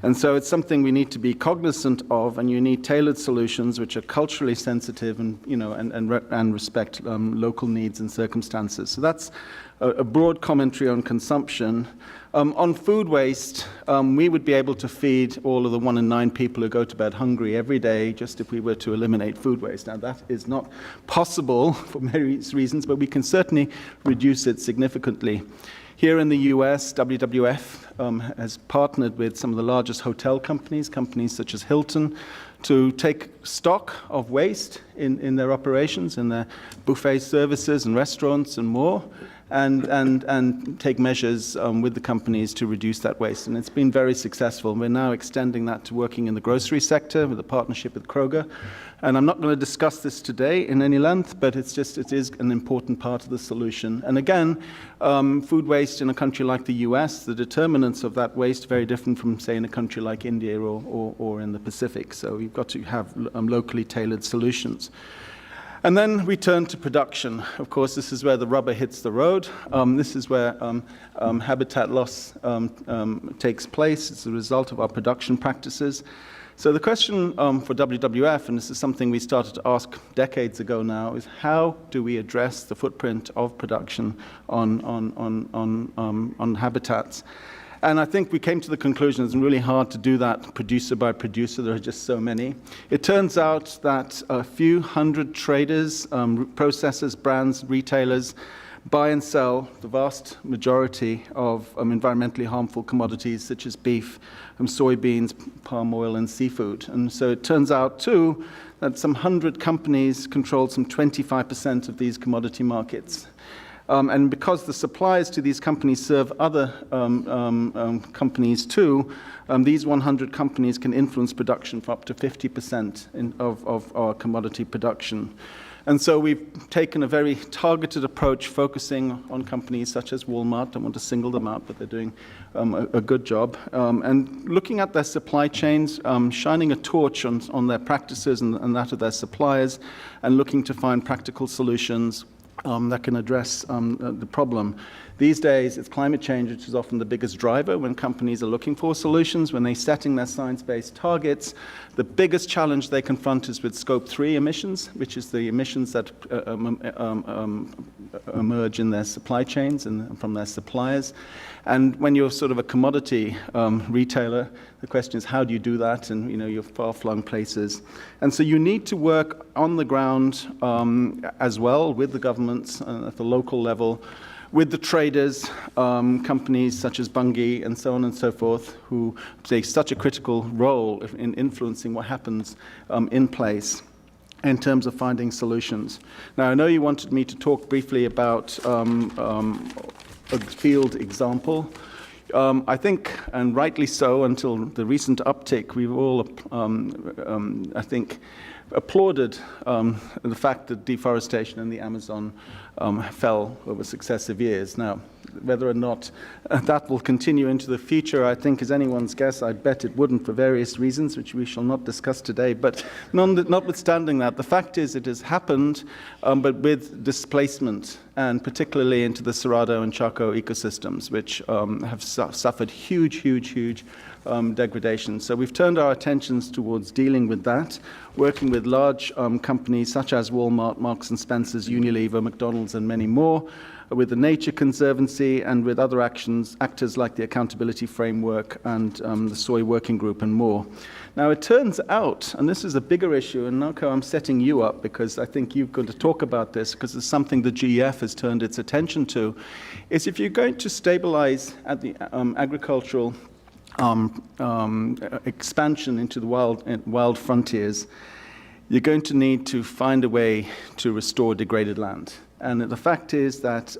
And so it's something we need to be cognizant of, and you need tailored solutions which are culturally sensitive and, and respect local needs and circumstances. So that's a broad commentary on consumption. On food waste, we would be able to feed all of the 1 in 9 people who go to bed hungry every day just if we were to eliminate food waste. Now, that is not possible for various reasons, but we can certainly reduce it significantly. Here in the US, WWF has partnered with some of the largest hotel companies such as Hilton, to take stock of waste in their operations, in their buffet services and restaurants and more, and take measures with the companies to reduce that waste. And it's been very successful. We're now extending that to working in the grocery sector with a partnership with Kroger. And I'm not going to discuss this today in any length, but it is an important part of the solution. And again, food waste in a country like the US, the determinants of that waste are very different from, say, in a country like India or in the Pacific. So you've got to have locally tailored solutions. And then we turn to production. Of course, this is where the rubber hits the road. This is where habitat loss takes place. It's a result of our production practices. So the question for WWF, and this is something we started to ask decades ago now, is how do we address the footprint of production on habitats? And I think we came to the conclusion it's really hard to do that producer by producer. There are just so many. It turns out that a few hundred traders, processors, brands, retailers buy and sell the vast majority of environmentally harmful commodities such as beef, soybeans, palm oil, and seafood. And so it turns out, too, that some 100 companies control some 25% of these commodity markets. And because the suppliers to these companies serve other companies too, these 100 companies can influence production for up to 50% of our commodity production. And so we've taken a very targeted approach focusing on companies such as Walmart. I don't want to single them out, but they're doing a good job. And looking at their supply chains, shining a torch on their practices and that of their suppliers, and looking to find practical solutions that can address the problem. These days, it's climate change which is often the biggest driver when companies are looking for solutions. When they're setting their science-based targets, the biggest challenge they confront is with Scope 3 emissions, which is the emissions that emerge in their supply chains and from their suppliers. And when you're sort of a commodity retailer, the question is, how do you do that in your far-flung places? And so you need to work on the ground as well with the governments at the local level, with the traders, companies such as Bunge and so on and so forth, who play such a critical role in influencing what happens in place in terms of finding solutions. Now, I know you wanted me to talk briefly about a field example. I think, and rightly so, until the recent uptick, we've all, I think, applauded the fact that deforestation in the Amazon fell over successive years. Now, whether or not that will continue into the future, I think, is anyone's guess. I bet it wouldn't for various reasons, which we shall not discuss today. But notwithstanding that, the fact is it has happened, but with displacement, and particularly into the Cerrado and Chaco ecosystems, which have suffered huge degradation. So we've turned our attentions towards dealing with that, working with large companies such as Walmart, Marks & Spencer's, Unilever, McDonald's, and many more, with the Nature Conservancy and with other actors like the Accountability Framework and the Soy Working Group and more. Now, it turns out, and this is a bigger issue, and Naoko, I'm setting you up because I think you're going to talk about this because it's something the GEF has turned its attention to, is if you're going to stabilize at the agricultural expansion into the wild frontiers, you're going to need to find a way to restore degraded land. And the fact is that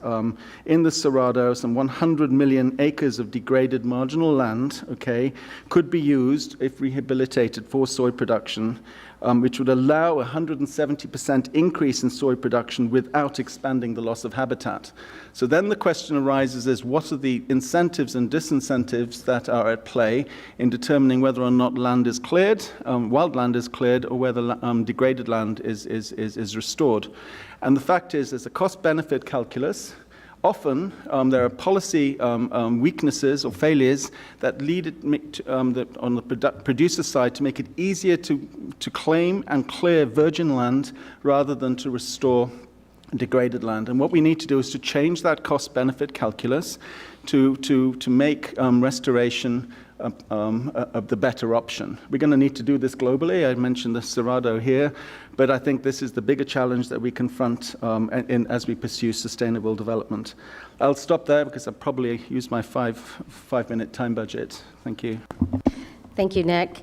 in the Cerrado, some 100 million acres of degraded marginal land, could be used, if rehabilitated, for soy production, which would allow a 170% increase in soy production without expanding the loss of habitat. So then the question arises is, what are the incentives and disincentives that are at play in determining whether or not land is cleared, wild land is cleared, or whether degraded land is restored? And the fact is, there's a cost-benefit calculus. Often, there are policy weaknesses or failures that lead it on the producer side to make it easier to claim and clear virgin land rather than to restore degraded land. And what we need to do is to change that cost-benefit calculus to make restoration of the better option. We're going to need to do this globally. I mentioned the Cerrado here, but I think this is the bigger challenge that we confront as we pursue sustainable development. I'll stop there because I've probably used my five-minute time budget. Thank you. Thank you, Nick.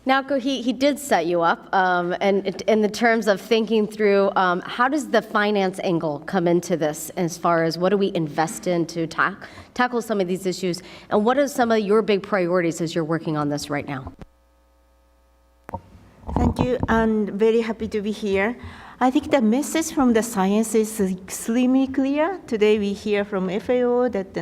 Naoko, he did set you up, and in the terms of thinking through how does the finance angle come into this as far as what do we invest in to tackle some of these issues, and what are some of your big priorities as you're working on this right now? Thank you, and very happy to be here. I think the message from the science is extremely clear. Today we hear from FAO that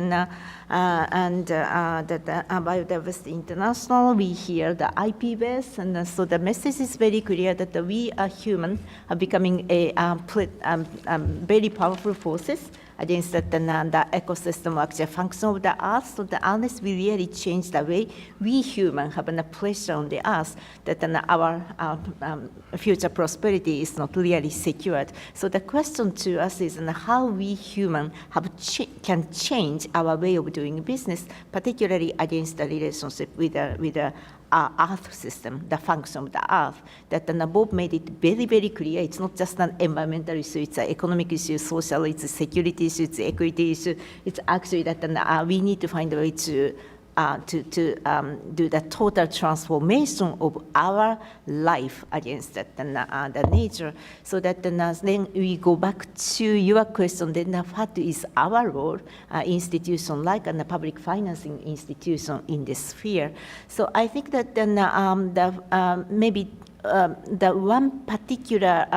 Biodiversity International, we hear the IPBES, and so the message is very clear that we are human are becoming a very powerful forces against the ecosystem actually function of the earth. So unless we really change the way we humans have a pressure on the earth, that our future prosperity is not really secured. So the question to us is how we humans can change our way of doing business, particularly against the relationship with the earth system, the function of the earth, that Bob made it very, very clear. It's not just an environmental issue, it's an economic issue, social, it's a security issue, it's an equity issue. It's actually that we need to find a way to do the total transformation of our life against that, the nature, so that then we go back to your question, then what is our role, institution like a public financing institution in this sphere. So I think that then maybe the one particular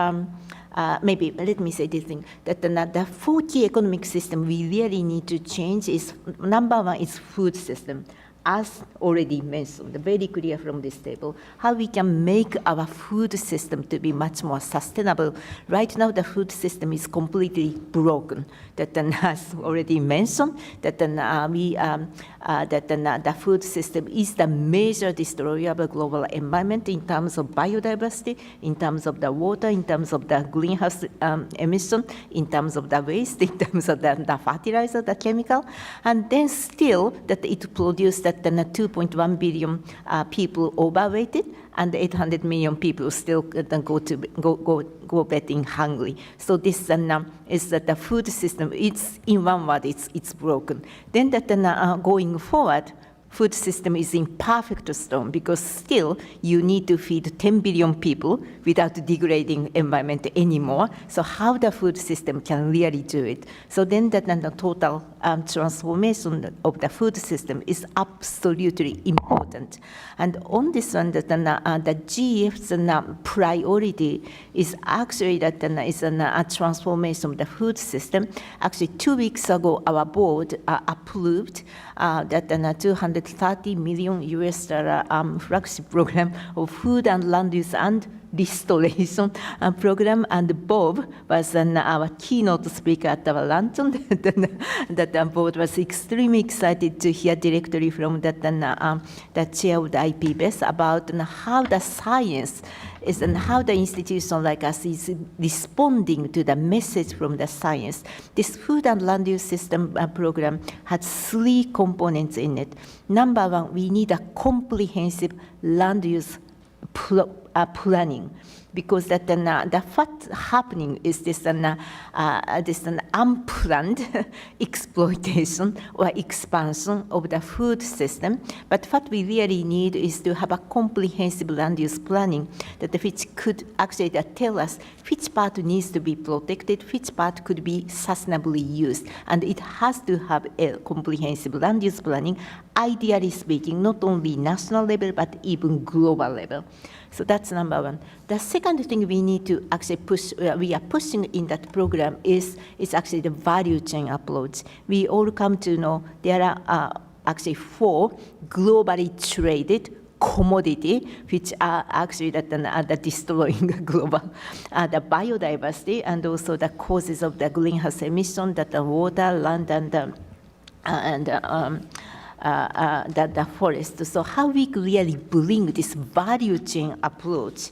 maybe let me say this thing, that the 4 key economic system we really need to change is, number one is food system. As already mentioned, very clear from this table, how we can make our food system to be much more sustainable. Right now, the food system is completely broken. That as already mentioned, that the food system is the major destroyer of the global environment in terms of biodiversity, in terms of the water, in terms of the greenhouse emission, in terms of the waste, in terms of the fertilizer, the chemical, and then still that it produced that 2.1 billion people overweighted, and 800 million people still go betting hungry. So this is that the food system. It's in one word, it's broken. Then that going forward, food system is in perfect storm because still you need to feed 10 billion people without degrading environment anymore. So how the food system can really do it? So then that the total transformation of the food system is absolutely important. And on this one, that the GF's priority is actually that is a transformation of the food system. Actually, 2 weeks ago, our board approved that $230 million flagship program of food and land use and restoration program, and Bob was our keynote speaker at our luncheon. That Bob was extremely excited to hear directly from the chair of the IPBES about how the science is and how the institution like us is responding to the message from the science. This food and land use system program had 3 components in it. Number one, we need a comprehensive land use planning, because that what's happening is this unplanned exploitation or expansion of the food system. But what we really need is to have a comprehensive land use planning which could actually tell us which part needs to be protected, which part could be sustainably used. And it has to have a comprehensive land use planning, ideally speaking, not only national level, but even global level. So that's number one. The second thing we need to actually push, we are pushing in that program is actually the value chain approach. We all come to know there are actually 4 globally traded commodity which are actually that destroying global the biodiversity and also the causes of the greenhouse emission, that the water, land, and the forest. So how we really bring this value chain approach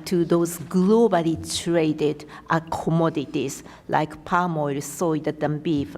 to those globally traded commodities like palm oil, soy, and beef,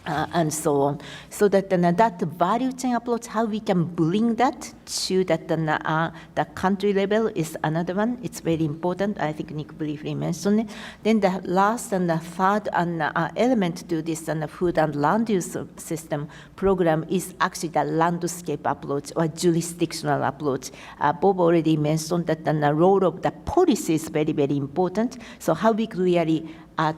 and so on. So that that value chain approach, how we can bring that to that the country level is another one. It's very important. I think Nick briefly mentioned it. Then the last and the third element to this food and land use system program is actually the landscape approach or jurisdictional approach. Bob already mentioned that the role of the policy is very, very important. So how we clearly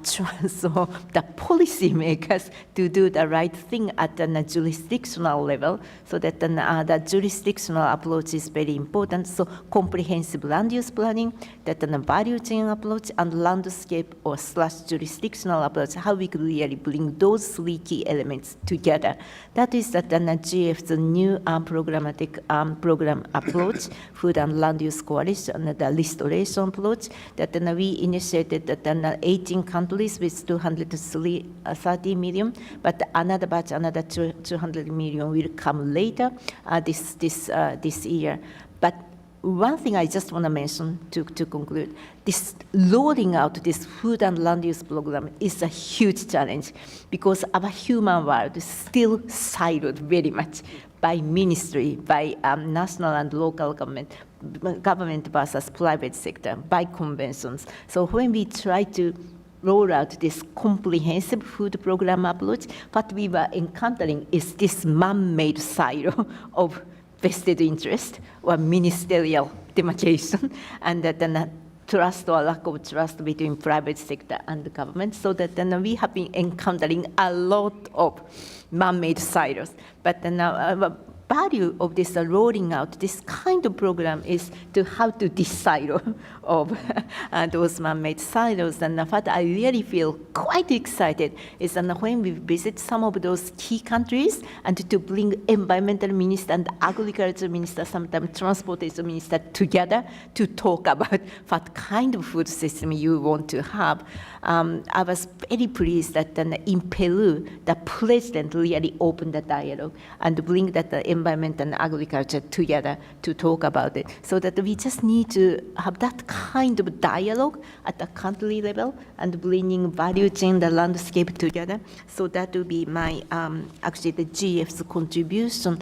transfer the policymakers to do the right thing at the jurisdictional level, so that the jurisdictional approach is very important. So comprehensive land use planning, that the value chain approach, and landscape or / jurisdictional approach, how we really bring those three key elements together. That is that the GF's new programmatic program approach, food and land use coalition, the restoration approach, that we initiated that 18 countries with 230 million, but another batch, another 200 million will come later this year. But one thing I just want to mention to conclude, this rolling out this food and land use program is a huge challenge because our human world is still siloed very much by ministry, by national and local government versus private sector, by conventions. So when we try to roll out this comprehensive food program approach, what we were encountering is this man-made silo of vested interest or ministerial demarcation, and that then trust or lack of trust between private sector and the government, so that then we have been encountering a lot of man-made silos. But then value of this rolling out this kind of program is to how to de-silo of those man-made silos. And what I really feel quite excited is that when we visit some of those key countries and to bring environmental minister and agriculture minister, sometimes transportation minister together to talk about what kind of food system you want to have. I was very pleased that in Peru, the president really opened the dialogue and bring that environment and agriculture together to talk about it. So that we just need to have that kind of dialogue at the country level and bringing value chain, the landscape together. So that will be my, actually the GF's contribution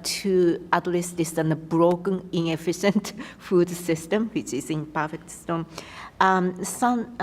to address this broken, inefficient food system, which is in perfect storm. Some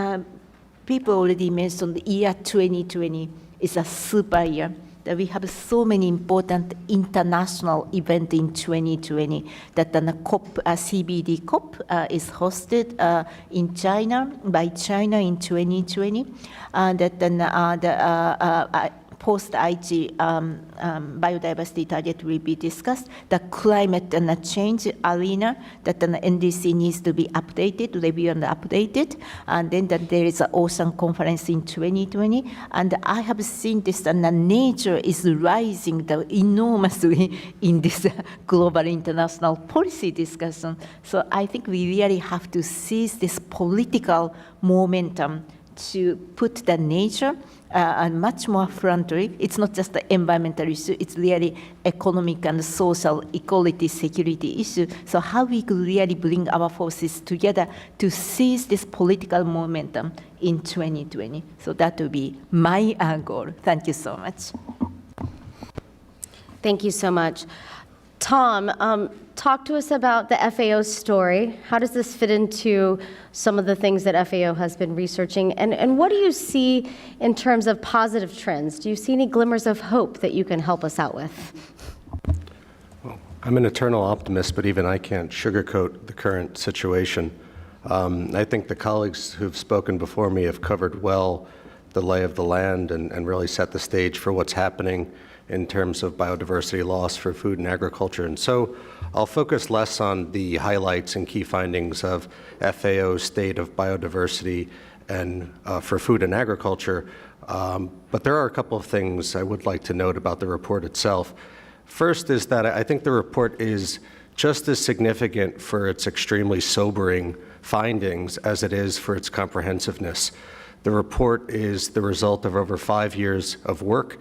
people already mentioned the year 2020 is a super year. That we have so many important international events in 2020. That the COP, CBD COP is hosted in China, by China in 2020. That the post-IG biodiversity target will be discussed. The climate and the change arena, that the NDC needs to be updated, reviewed and updated. And then that there is an ocean conference in 2020. And I have seen this, and the nature is rising enormously in this global international policy discussion. So I think we really have to seize this political momentum to put the nature and much more frontally. It's not just the environmental issue, it's really economic and social equality, security issue. So how we could really bring our forces together to seize this political momentum in 2020. So that will be my goal. Thank you so much. Thank you so much. Tom, talk to us about the FAO story. How does this fit into some of the things that FAO has been researching? And what do you see in terms of positive trends? Do you see any glimmers of hope that you can help us out with? Well, I'm an eternal optimist, but even I can't sugarcoat the current situation. I think the colleagues who've spoken before me have covered well the lay of the land and really set the stage for what's happening in terms of biodiversity loss for food and agriculture. And so I'll focus less on the highlights and key findings of FAO's state of biodiversity and for food and agriculture, but there are a couple of things I would like to note about the report itself. First is that I think the report is just as significant for its extremely sobering findings as it is for its comprehensiveness. The report is the result of over 5 years of work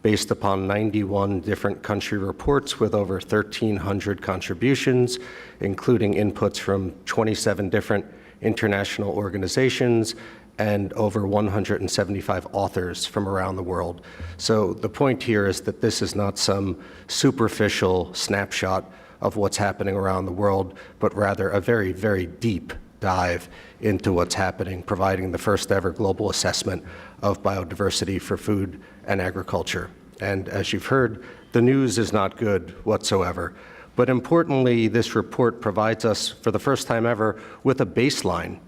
based upon 91 different country reports with over 1,300 contributions, including inputs from 27 different international organizations and over 175 authors from around the world. So the point here is that this is not some superficial snapshot of what's happening around the world, but rather a very, very deep dive into what's happening, providing the first ever global assessment of biodiversity for food and agriculture. And as you've heard, the news is not good whatsoever. But importantly, this report provides us, for the first time ever, with a baseline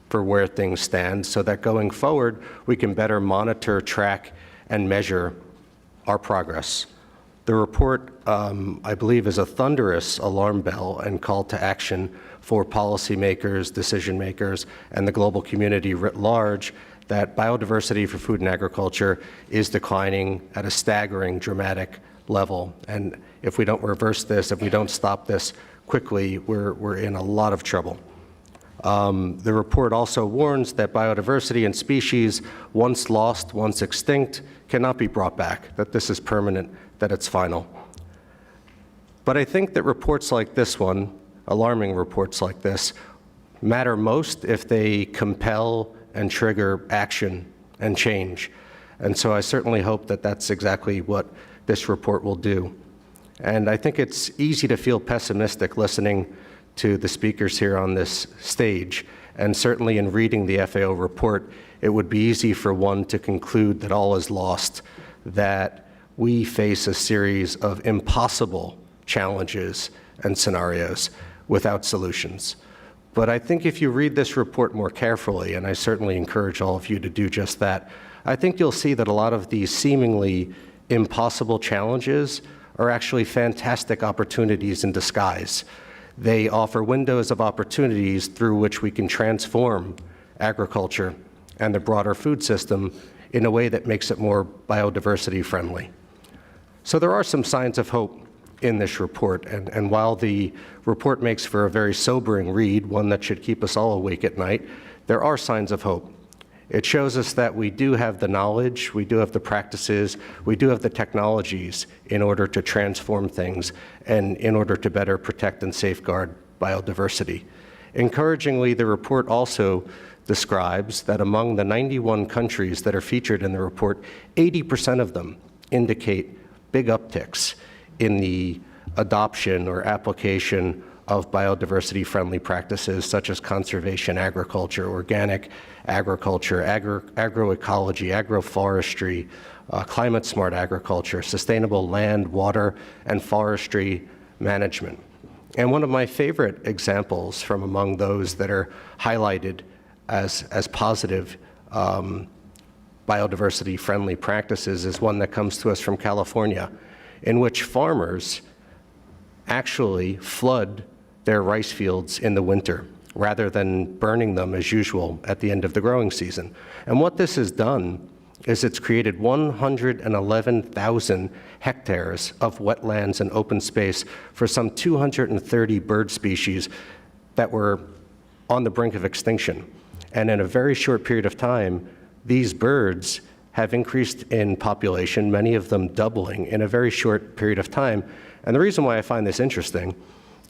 for where things stand so that going forward, we can better monitor, track, and measure our progress. The report, I believe, is a thunderous alarm bell and call to action for policymakers, decision makers, and the global community writ large that biodiversity for food and agriculture is declining at a staggering, dramatic level. And if we don't reverse this, if we don't stop this quickly, we're in a lot of trouble. The report also warns that biodiversity and species, once lost, once extinct, cannot be brought back, that this is permanent, that it's final. But I think that reports like this one, alarming reports like this, matter most if they compel and trigger action and change. And so I certainly hope that that's exactly what this report will do. And I think it's easy to feel pessimistic listening to the speakers here on this stage. And certainly in reading the FAO report, it would be easy for one to conclude that all is lost, that we face a series of impossible challenges and scenarios without solutions. But I think if you read this report more carefully, and I certainly encourage all of you to do just that, I think you'll see that a lot of these seemingly impossible challenges are actually fantastic opportunities in disguise. They offer windows of opportunities through which we can transform agriculture and the broader food system in a way that makes it more biodiversity friendly. So there are some signs of hope in this report, and while the report makes for a very sobering read, one that should keep us all awake at night, there are signs of hope. It shows us that we do have the knowledge, we do have the practices, we do have the technologies in order to transform things and in order to better protect and safeguard biodiversity. Encouragingly, the report also describes that among the 91 countries that are featured in the report, 80% of them indicate big upticks in the adoption or application of biodiversity-friendly practices such as conservation agriculture, organic agriculture, agroecology, agroforestry, climate-smart agriculture, sustainable land, water, and forestry management. And one of my favorite examples from among those that are highlighted as positive biodiversity-friendly practices is one that comes to us from California, in which farmers actually flood their rice fields in the winter rather than burning them as usual at the end of the growing season. And what this has done is it's created 111,000 hectares of wetlands and open space for some 230 bird species that were on the brink of extinction. And in a very short period of time, these birds have increased in population, many of them doubling in a very short period of time. And the reason why I find this interesting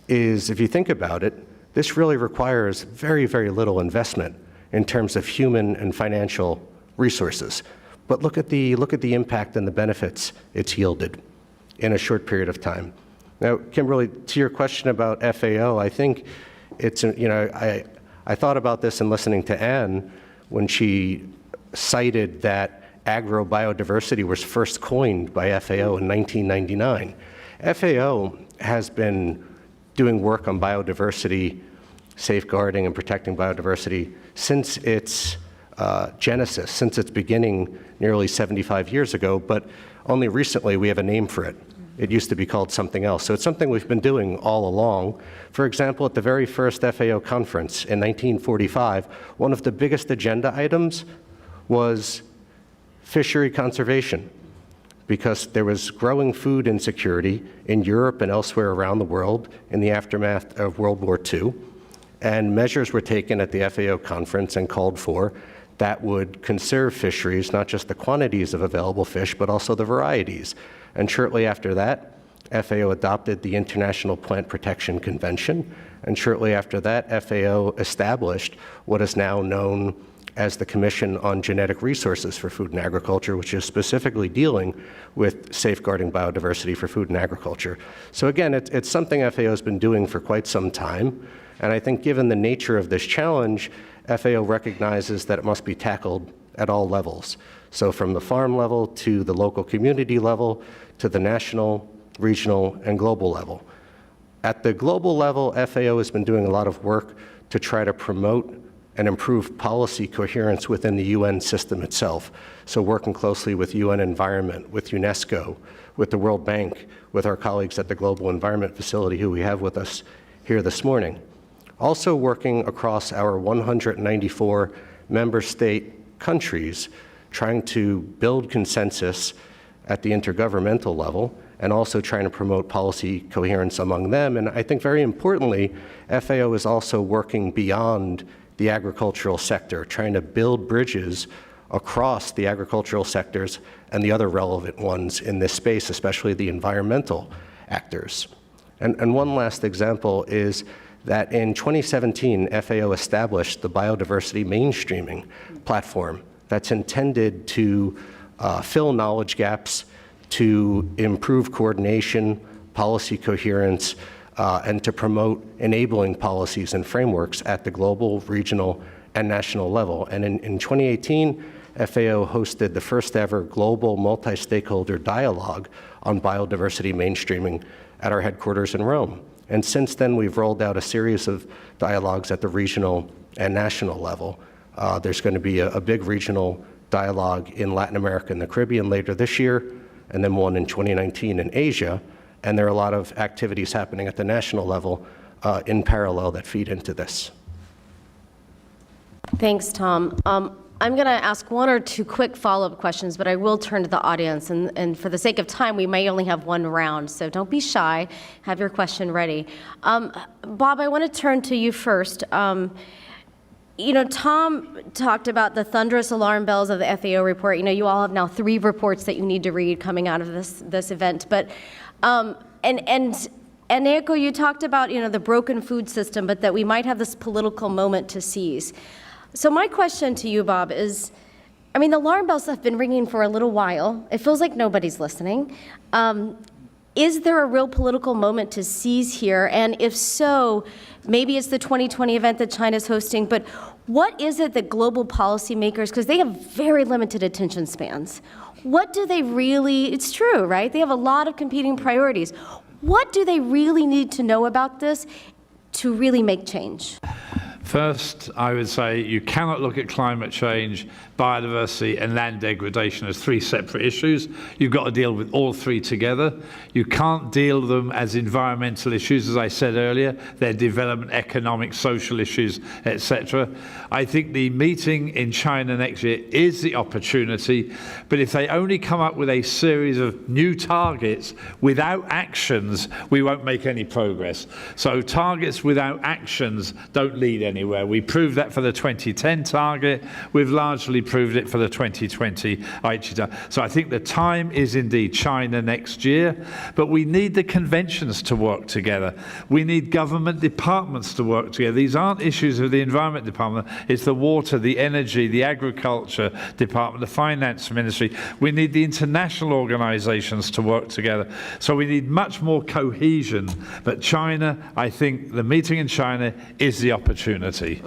is if you think about it, this really requires very, very little investment in terms of human and financial resources. But look at the impact and the benefits it's yielded in a short period of time. Now, Kimberly, to your question about FAO, I think it's, I thought about this in listening to Anne when she cited that agrobiodiversity was first coined by FAO in 1999. FAO has been doing work on biodiversity, safeguarding and protecting biodiversity since its genesis, since its beginning nearly 75 years ago, but only recently we have a name for it. It used to be called something else. So it's something we've been doing all along. For example, at the very first FAO conference in 1945, one of the biggest agenda items was fishery conservation, because there was growing food insecurity in Europe and elsewhere around the world in the aftermath of World War II, and measures were taken at the FAO conference and called for that would conserve fisheries, not just the quantities of available fish, but also the varieties. And shortly after that, FAO adopted the International Plant Protection Convention, and shortly after that, FAO established what is now known as the Commission on Genetic Resources for Food and Agriculture, which is specifically dealing with safeguarding biodiversity for food and agriculture. So again, it's something FAO has been doing for quite some time, and I think given the nature of this challenge, FAO recognizes that it must be tackled at all levels. So from the farm level to the local community level to the national, regional, and global level. At the global level, FAO has been doing a lot of work to try to promote and improve policy coherence within the UN system itself. So working closely with UN Environment, with UNESCO, with the World Bank, with our colleagues at the Global Environment Facility who we have with us here this morning. Also working across our 194 member state countries, trying to build consensus at the intergovernmental level, and also trying to promote policy coherence among them. And I think very importantly, FAO is also working beyond the agricultural sector, trying to build bridges across the agricultural sectors and the other relevant ones in this space, especially the environmental actors. And one last example is that in 2017, FAO established the Biodiversity Mainstreaming Platform that's intended to fill knowledge gaps, to improve coordination, policy coherence, and to promote enabling policies and frameworks at the global, regional, and national level. And in 2018, FAO hosted the first ever global multi-stakeholder dialogue on biodiversity mainstreaming at our headquarters in Rome. And since then, we've rolled out a series of dialogues at the regional and national level. There's going to be a big regional dialogue in Latin America and the Caribbean later this year, and then one in 2019 in Asia. And there are a lot of activities happening at the national level in parallel that feed into this. Thanks, Tom. I'm going to ask one or two quick follow-up questions, but I will turn to the audience. And for the sake of time, we may only have one round, so don't be shy. Have your question ready. Bob, I want to turn to you first. You know, Tom talked about the thunderous alarm bells of the FAO report. You know, you all have now 3 reports that you need to read coming out of this event. But and Naoko, you talked about, you know, the broken food system, but that we might have this political moment to seize. So my question to you, Bob, is, I mean, the alarm bells have been ringing for a little while. It feels like nobody's listening. Is there a real political moment to seize here? And if so, maybe it's the 2020 event that China's hosting, but what is it that global policymakers, because they have very limited attention spans, what do they really, it's true, right? They have a lot of competing priorities. What do they really need to know about this to really make change? First, I would say you cannot look at climate change, biodiversity, and land degradation as 3 separate issues. You've got to deal with all 3 together. You can't deal with them as environmental issues, as I said earlier. They're development, economic, social issues, etc. I think the meeting in China next year is the opportunity, but if they only come up with a series of new targets without actions, we won't make any progress. So targets without actions don't lead anywhere. We proved that for the 2010 target. We've largely proved it for the 2020 Aichi target. So I think the time is indeed China next year, but we need the conventions to work together. We need government departments to work together. These aren't issues of the Environment Department. It's the water, the energy, the agriculture department, the finance ministry. We need the international organizations to work together. So we need much more cohesion. But China, I think the meeting in China is the opportunity.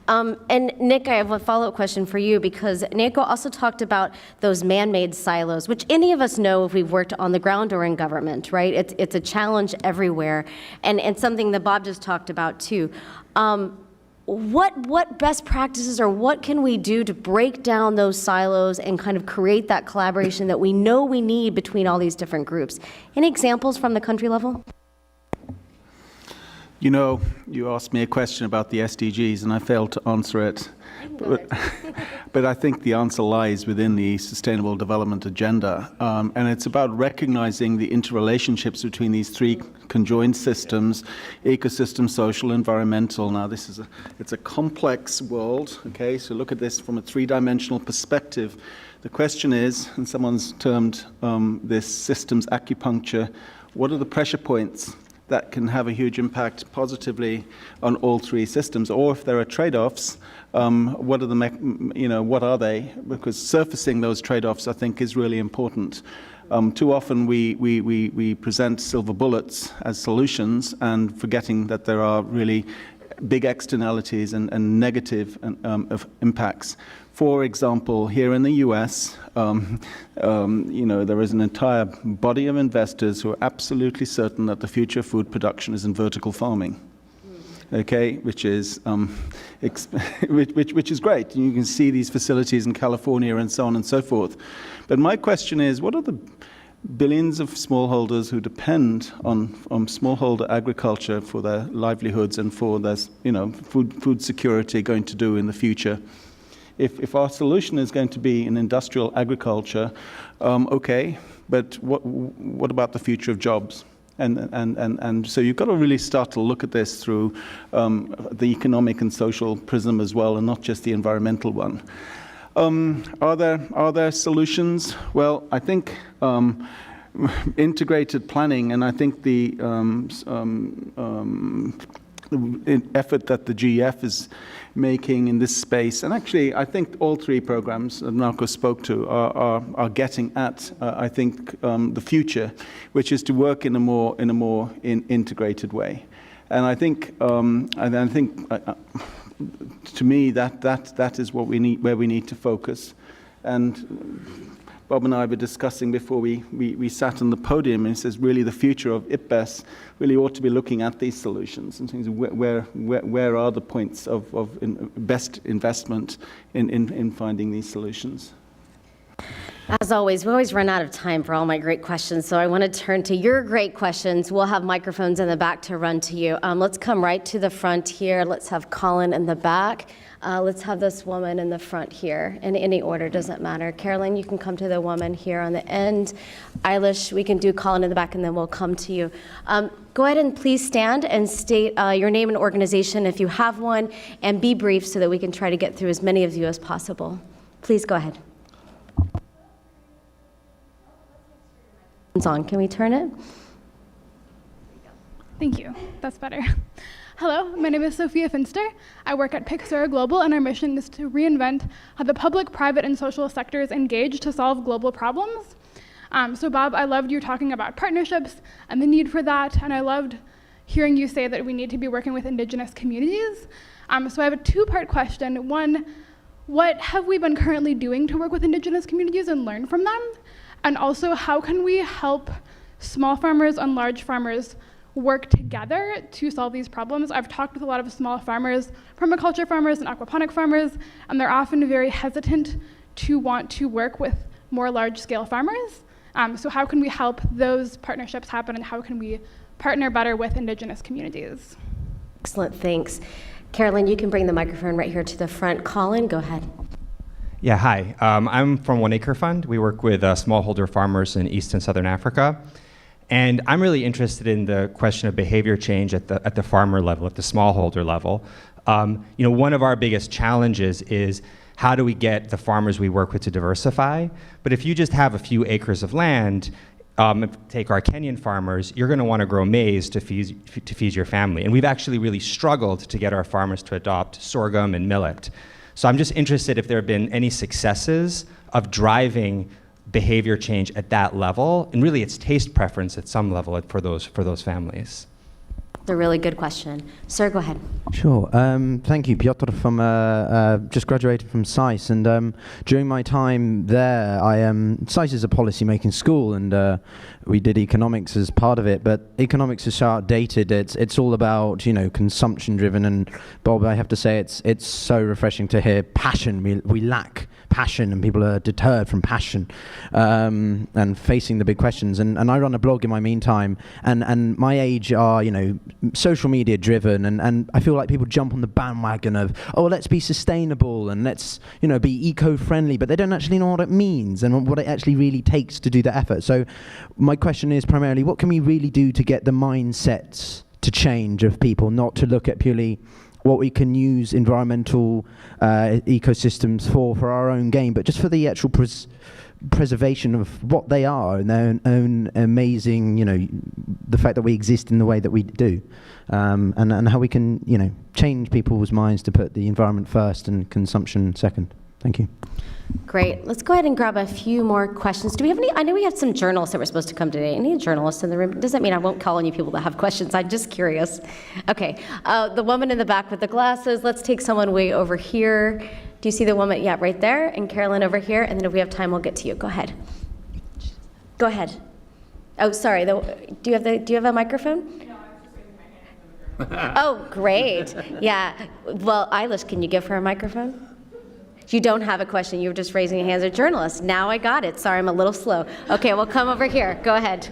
And Nick, I have a follow-up question for you, because Naoko also talked about those man-made silos, which any of us know if we've worked on the ground or in government, right? It's a challenge everywhere, and something that Bob just talked about too. What best practices or what can we do to break down those silos and kind of create that collaboration that we know we need between all these different groups? Any examples from the country level? You know, you asked me a question about the SDGs, and I failed to answer it. But I think the answer lies within the Sustainable Development Agenda, and it's about recognizing the interrelationships between these three conjoined systems: ecosystem, social, environmental. Now, it's a complex world. Okay, so look at this from a three-dimensional perspective. The question is, and someone's termed this systems acupuncture, what are the pressure points that can have a huge impact positively on all three systems? Or if there are trade-offs, what are they? Because surfacing those trade-offs, I think, is really important. Too often we present silver bullets as solutions and forgetting that there are really big externalities and negative impacts. For example, here in the US, there is an entire body of investors who are absolutely certain that the future of food production is in vertical farming. Okay, which is which is great. You can see these facilities in California and so on and so forth. But my question is, what are the billions of smallholders who depend on smallholder agriculture for their livelihoods and for their food security going to do in the future? If our solution is going to be in industrial agriculture, okay, but what about the future of jobs? And so you've got to really start to look at this through the economic and social prism as well, and not just the environmental one. Are there solutions? Well, I think integrated planning, and I think the effort that the GEF is making in this space, and actually I think all three programs that Naoko spoke to are getting at I think the future, which is to work in a more integrated way. And I think to me that is what we need, where we need to focus. And Bob and I were discussing before we sat on the podium, and it says really the future of IPBES really ought to be looking at these solutions and things. Where are the points of best investment in finding these solutions? As always, we always run out of time for all my great questions, so I want to turn to your great questions. We'll have microphones in the back to run to you. Let's come right to the front here. Let's have Colin in the back. Let's have this woman in the front here. In any order, doesn't matter. Carolyn, you can come to the woman here on the end. Eilish, we can do Colin in the back, and then we'll come to you. Go ahead and please stand and state your name and organization if you have one, and be brief so that we can try to get through as many of you as possible. Please go ahead. It's on. Can we turn it? Thank you. That's better. Hello, my name is Sophia Finster. I work at Plethora Global, and our mission is to reinvent how the public, private, and social sectors engage to solve global problems. So Bob, I loved you talking about partnerships and the need for that, and I loved hearing you say that we need to be working with Indigenous communities. So I have a two-part question. One, what have we been currently doing to work with Indigenous communities and learn from them? And also, how can we help small farmers and large farmers work together to solve these problems? I've talked with a lot of small farmers, permaculture farmers and aquaponic farmers, and they're often very hesitant to want to work with more large-scale farmers. So how can we help those partnerships happen, and how can we partner better with Indigenous communities? Excellent, thanks. Carolyn, you can bring the microphone right here to the front. Colin, go ahead. Yeah, hi. I'm from One Acre Fund. We work with smallholder farmers in East and Southern Africa. And I'm really interested in the question of behavior change at the farmer level, at the smallholder level. One of our biggest challenges is how do we get the farmers we work with to diversify? But if you just have a few acres of land, take our Kenyan farmers, you're going to want to grow maize to feed your family. And we've actually really struggled to get our farmers to adopt sorghum and millet. So I'm just interested if there have been any successes of driving behavior change at that level, and really it's taste preference at some level for those families. It's a really good question. Sir, go ahead. Sure. Thank you. Piotr from just graduated from SAIS, and during my time there, SAIS is a policy-making school, and we did economics as part of it. But economics is so outdated. It's all about consumption-driven. And Bob, I have to say, it's so refreshing to hear passion. We lack passion, and people are deterred from passion and facing the big questions. And I run a blog in my meantime, and my age are, social media driven, and I feel like people jump on the bandwagon of, oh, let's be sustainable and let's, be eco-friendly, but they don't actually know what it means and what it actually really takes to do the effort. So my question is primarily, what can we really do to get the mindsets to change of people, not to look at purely what we can use environmental ecosystems for our own gain, but just for the actual preservation of what they are and their own amazing, the fact that we exist in the way that we do, and how we can, change people's minds to put the environment first and consumption second. Thank you. Great. Let's go ahead and grab a few more questions. Do we have any? I know we have some journalists that were supposed to come today. Any journalists in the room? Doesn't mean I won't call on you people that have questions. I'm just curious. Okay. The woman in the back with the glasses. Let's take someone way over here. Do you see the woman? Yeah, right there. And Carolyn over here. And then if we have time, we'll get to you. Go ahead. Go ahead. Oh, sorry. Do you have a microphone? No, I'm just raising my hand. Oh, great. Yeah. Well, Eilish, can you give her a microphone? You don't have a question. You were just raising your hands as a journalist. Now I got it. Sorry, I'm a little slow. Okay, well, come over here. Go ahead.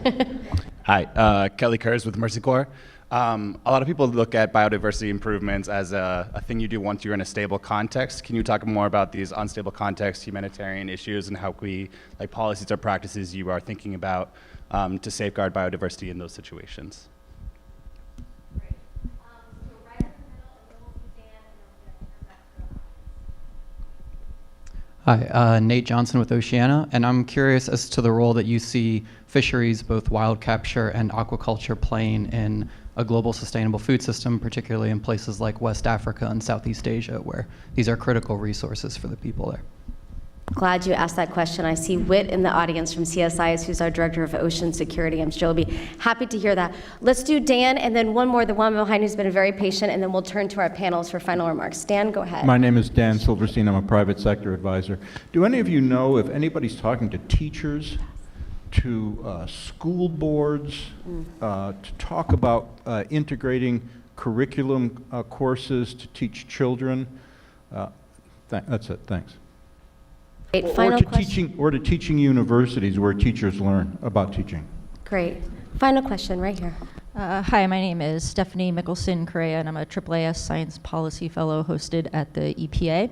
Hi, Kelly Kurz with Mercy Corps. A lot of people look at biodiversity improvements as a thing you do once you're in a stable context. Can you talk more about these unstable contexts, humanitarian issues, and how policies or practices you are thinking about to safeguard biodiversity in those situations? Hi, Nate Johnson with Oceana, and I'm curious as to the role that you see fisheries, both wild capture and aquaculture, playing in a global sustainable food system, particularly in places like West Africa and Southeast Asia, where these are critical resources for the people there. Glad you asked that question. I see Whit in the audience from CSIS, who's our Director of Ocean Security. I'm sure he'll be happy to hear that. Let's do Dan, and then one more, the one behind who's been very patient, and then we'll turn to our panelists for final remarks. Dan, go ahead. My name is Dan Silverstein. I'm a private sector advisor. Do any of you know if anybody's talking to teachers, to school boards, to talk about integrating curriculum courses to teach children? That's it. Thanks. Or to teaching universities where teachers learn about teaching. Great. Final question right here. Hi, my name is Stephanie Mickelson-Correa, and I'm a AAAS Science Policy Fellow hosted at the EPA.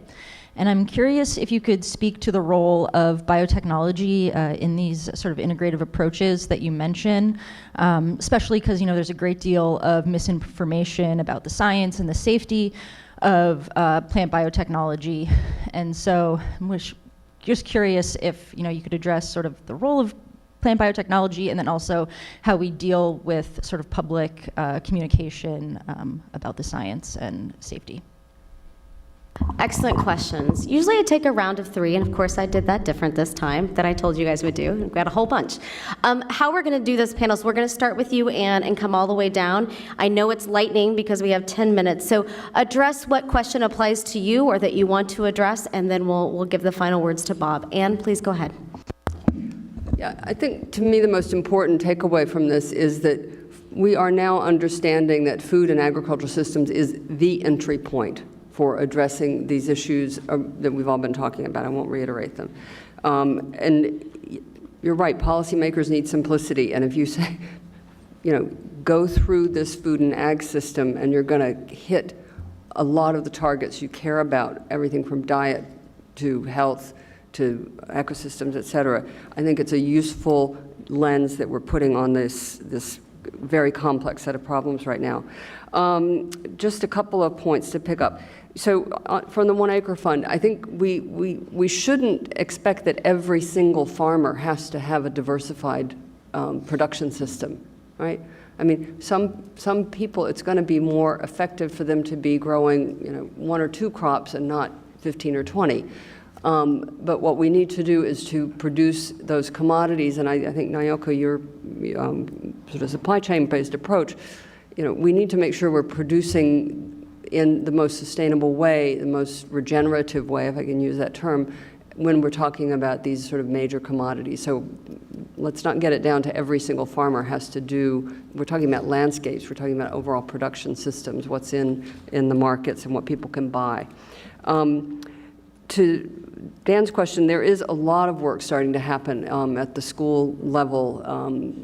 And I'm curious if you could speak to the role of biotechnology in these sort of integrative approaches that you mention, especially because, there's a great deal of misinformation about the science and the safety of plant biotechnology. And so just curious if you could address sort of the role of plant biotechnology and then also how we deal with sort of public communication about the science and safety. Excellent questions. Usually I take a round of 3, and of course I did that different this time than I told you guys would do. We've got a whole bunch. How we're going to do this, panels, we're going to start with you, Anne, and come all the way down. I know it's lightning because we have 10 minutes, so address what question applies to you or that you want to address, and then we'll give the final words to Bob. Anne, please go ahead. Yeah, I think to me the most important takeaway from this is that we are now understanding that food and agricultural systems is the entry point for addressing these issues that we've all been talking about. I won't reiterate them. And you're right, policymakers need simplicity. And if you say, go through this food and ag system and you're going to hit a lot of the targets you care about, everything from diet to health to ecosystems, et cetera, I think it's a useful lens that we're putting on this very complex set of problems right now. Just a couple of points to pick up. So from the 1 Acre Fund, I think we shouldn't expect that every single farmer has to have a diversified production system, right? I mean, some people, it's going to be more effective for them to be growing 1 or 2 crops and not 15 or 20. But what we need to do is to produce those commodities, and I think, Naoko, your sort of supply chain-based approach, we need to make sure we're producing in the most sustainable way, the most regenerative way, if I can use that term, when we're talking about these sort of major commodities. So let's not get it down to every single farmer has to do, we're talking about landscapes, we're talking about overall production systems, what's in the markets and what people can buy. to Dan's question, there is a lot of work starting to happen at the school level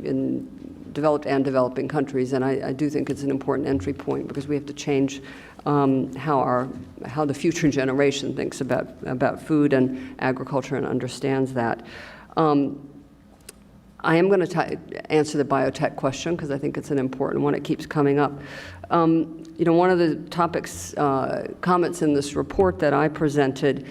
in developed and developing countries, and I do think it's an important entry point because we have to change how the future generation thinks about food and agriculture and understands that. I am going to answer the biotech question because I think it's an important one. It keeps coming up. You know, one of the topics, comments in this report that I presented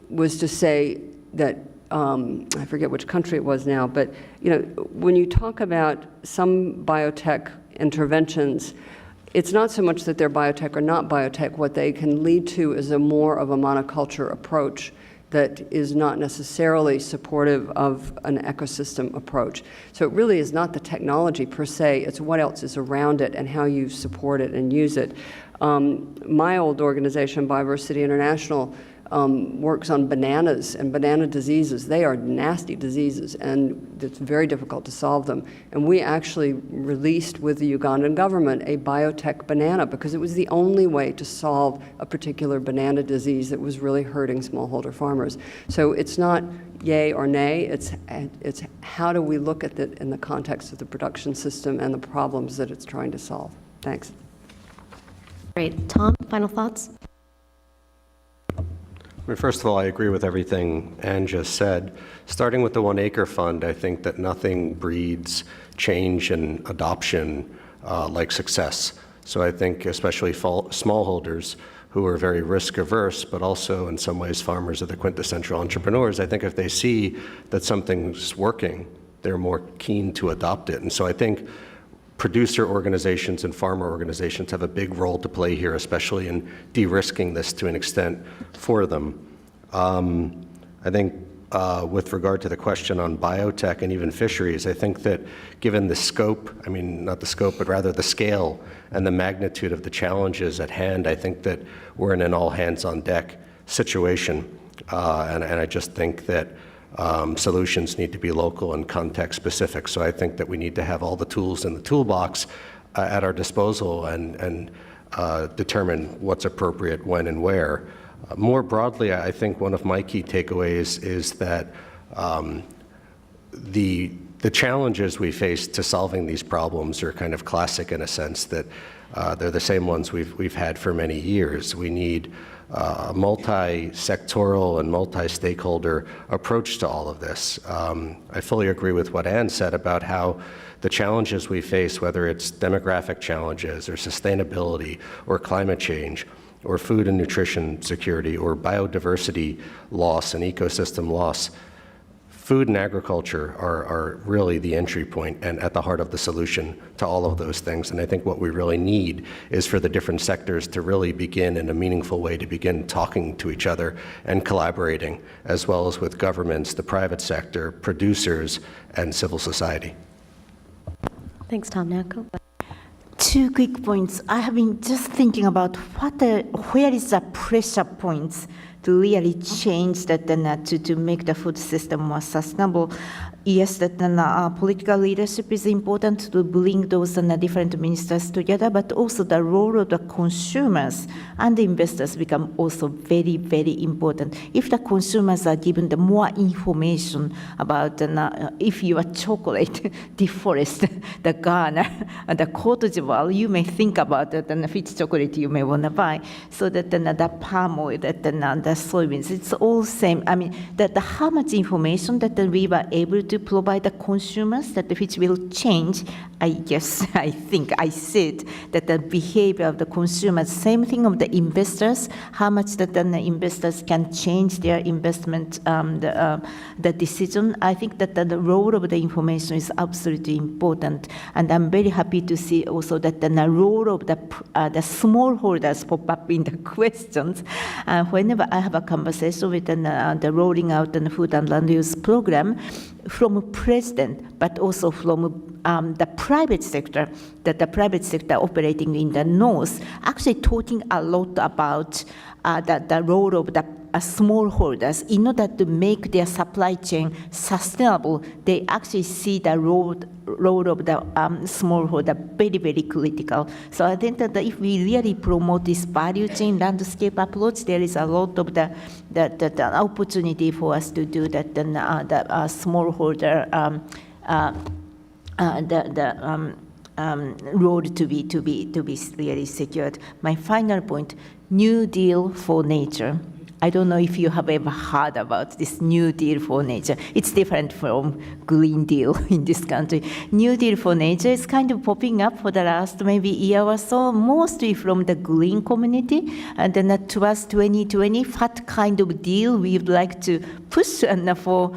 was to say that, I forget which country it was now, but you know, when you talk about some biotech interventions, it's not so much that they're biotech or not biotech. What they can lead to is more of a monoculture approach that is not necessarily supportive of an ecosystem approach. So it really is not the technology per se, it's what else is around it and how you support it and use it. My old organization, Bioversity International, works on bananas and banana diseases. They are nasty diseases, and it's very difficult to solve them. And we actually released with the Ugandan government a biotech banana because it was the only way to solve a particular banana disease that was really hurting smallholder farmers. So it's not yay or nay, it's how do we look at it in the context of the production system and the problems that it's trying to solve. Thanks. Great. Tom, final thoughts? I mean, first of all, I agree with everything Anne just said. Starting with the 1 Acre Fund, I think that nothing breeds change and adoption like success. So I think especially smallholders who are very risk averse, but also in some ways farmers are the quintessential entrepreneurs. I think if they see that something's working, they're more keen to adopt it. And so I think producer organizations and farmer organizations have a big role to play here, especially in de-risking this to an extent for them. I think with regard to the question on biotech and even fisheries, I think that given the scope, I mean, not the scope, but rather the scale and the magnitude of the challenges at hand, I think that we're in an all hands on deck situation. And I just think that solutions need to be local and context specific. So I think that we need to have all the tools in the toolbox at our disposal and determine what's appropriate when and where. More broadly, I think one of my key takeaways is that the challenges we face to solving these problems are kind of classic in a sense that they're the same ones we've had for many years. We need a multi-sectoral and multi-stakeholder approach to all of this. I fully agree with what Anne said about how the challenges we face, whether it's demographic challenges or sustainability or climate change or food and nutrition security or biodiversity loss and ecosystem loss, food and agriculture are really the entry point and at the heart of the solution to all of those things. And I think what we really need is for the different sectors to really begin in a meaningful way to begin talking to each other and collaborating, as well as with governments, the private sector, producers, and civil society. Thanks, Tom. Naoko? 2 quick points. I have been just thinking about where is the pressure points to really change that to make the food system more sustainable. Yes, that political leadership is important to bring those different ministers together, but also the role of the consumers and the investors become also very, very important. If the consumers are given the more information about if your chocolate deforest the Ghana and the Cote d'Ivoire, you may think about it and which chocolate you may want to buy. So that the palm oil, that the soybeans, it's all same. I mean, that how much information that we were able to provide the consumers that which will change, I think I said that the behavior of the consumers, same thing of the investors, how much that the investors can change their investment, the decision. I think that the role of the information is absolutely important. And I'm very happy to see also that the role of the smallholders pop up in the questions. Whenever I have a conversation with the rolling out the food and land use program, from president, but also from the private sector, that the private sector operating in the north, actually talking a lot about the role of the smallholders, in order to make their supply chain sustainable, they actually see the role of the smallholder very, very critical. So I think that if we really promote this value chain landscape approach, there is a lot of the opportunity for us to do that. The smallholder road to be really secured. My final point: New Deal for nature. I don't know if you have ever heard about this New Deal for nature. It's different from Green Deal in this country. New Deal for nature is kind of popping up for the last maybe year or so, mostly from the green community. And then towards 2020, what kind of deal we would like to push for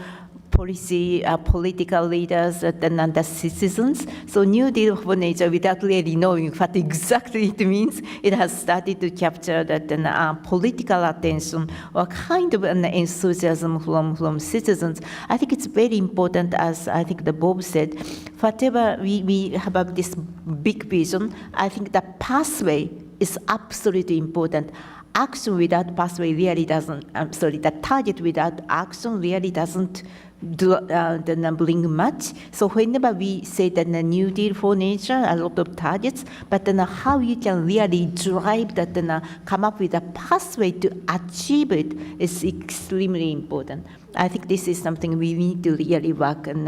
political leaders and the citizens. So New Deal for Nature, without really knowing what exactly it means, it has started to capture that political attention or kind of an enthusiasm from citizens. I think it's very important, as I think the Bob said, whatever we have this big vision, I think the pathway is absolutely important. Action without pathway really doesn't, the target without action really doesn't bring much. So whenever we say that the New Deal for nature, a lot of targets, but then how you can really drive that and come up with a pathway to achieve it is extremely important. I think this is something we need to really work and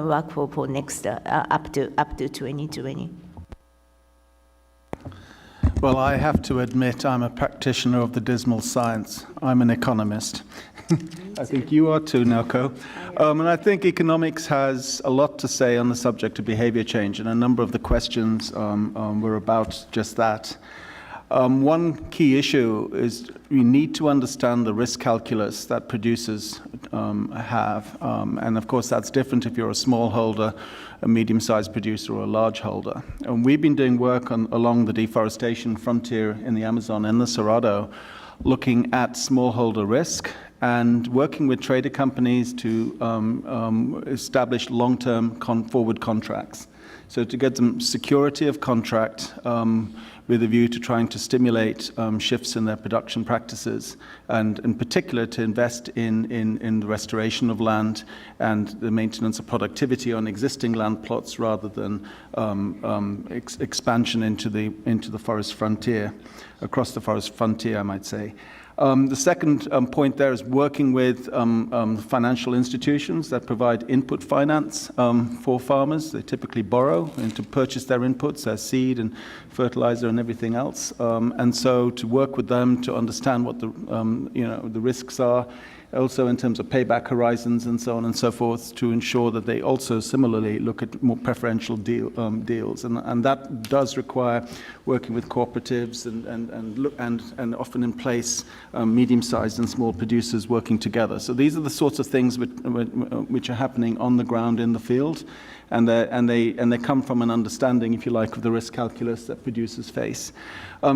work for next up to 2020. Well, I have to admit I'm a practitioner of the dismal science. I'm an economist. I think you are too, Naoko. And I think economics has a lot to say on the subject of behavior change, and a number of the questions were about just that. One key issue is we need to understand the risk calculus that producers have. And of course, that's different if you're a smallholder, a medium-sized producer, or a large holder. And we've been doing work along the deforestation frontier in the Amazon and the Cerrado, looking at smallholder risk and working with trader companies to establish long-term forward contracts. So to get them security of contract with a view to trying to stimulate shifts in their production practices, and in particular to invest in the restoration of land and the maintenance of productivity on existing land plots rather than expansion into the forest frontier, across the forest frontier, I might say. The second point there is working with financial institutions that provide input finance for farmers. They typically borrow and to purchase their inputs, their seed and fertilizer and everything else. And so to work with them to understand what the risks are, also in terms of payback horizons and so on and so forth, to ensure that they also similarly look at more preferential deals. And that does require working with cooperatives and often in place medium-sized and small producers working together. So these are the sorts of things which are happening on the ground in the field. And they come from an understanding, if you like, of the risk calculus that producers face.